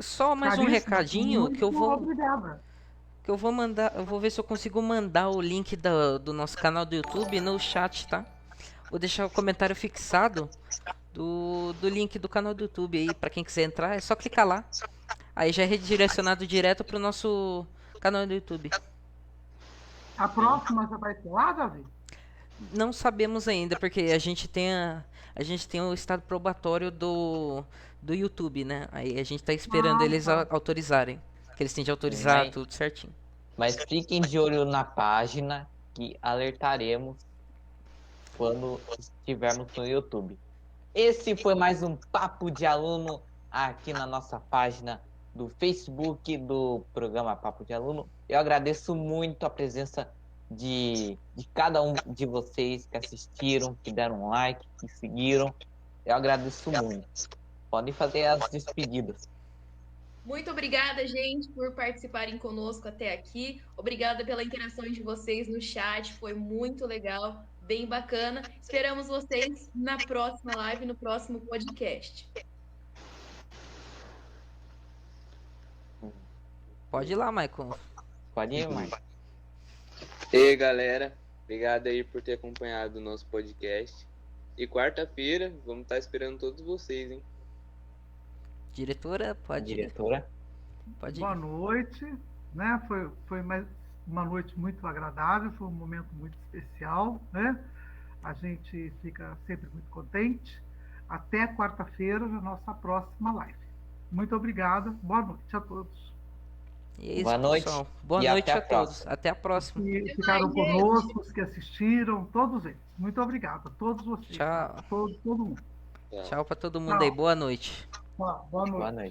Só mais um Caríssimo, recadinho muito que eu vou obrigada. mandar. Eu vou ver se eu consigo mandar o link do nosso canal do YouTube no chat, tá? Vou deixar o comentário fixado do link do canal do YouTube aí, pra quem quiser entrar, é só clicar lá. Aí já é redirecionado direto pro nosso canal do YouTube. A próxima já vai ter lá, Davi? Não sabemos ainda, porque a gente tem o estado probatório do YouTube, né? Aí a gente tá esperando eles autorizarem. Que eles têm de autorizar Mas- tudo certinho. Mas fiquem de olho na página que alertaremos quando estivermos no YouTube. Esse foi mais um Papo de Aluno aqui na nossa página do Facebook do programa Papo de Aluno. Eu agradeço muito a presença de cada um de vocês que assistiram, que deram um like, que seguiram. Eu agradeço muito. Podem fazer as despedidas. Muito obrigada, gente, por participarem conosco até aqui. Obrigada pela interação de vocês no chat, foi muito legal, bem bacana. Esperamos vocês na próxima live, no próximo podcast. Pode ir lá, Michael. Pode ir, Marcos. E aí, galera, obrigado aí por ter acompanhado o nosso podcast. E quarta-feira, vamos estar esperando todos vocês, hein? Diretora, pode ir. Diretora. Pode ir. Boa noite, né? Foi uma noite muito agradável, foi um momento muito especial, né? A gente fica sempre muito contente. Até quarta-feira, na nossa próxima live. Muito obrigada, boa noite a todos. E é isso, Boa noite pessoal. Boa e noite até a a todos. próxima. Até a próxima. Que ficaram mais, gente. conosco, os que assistiram, todos eles. Muito obrigado a todos vocês. Tchau. Todo mundo. Tchau pra todo mundo aí. Boa noite. Boa noite. Boa noite.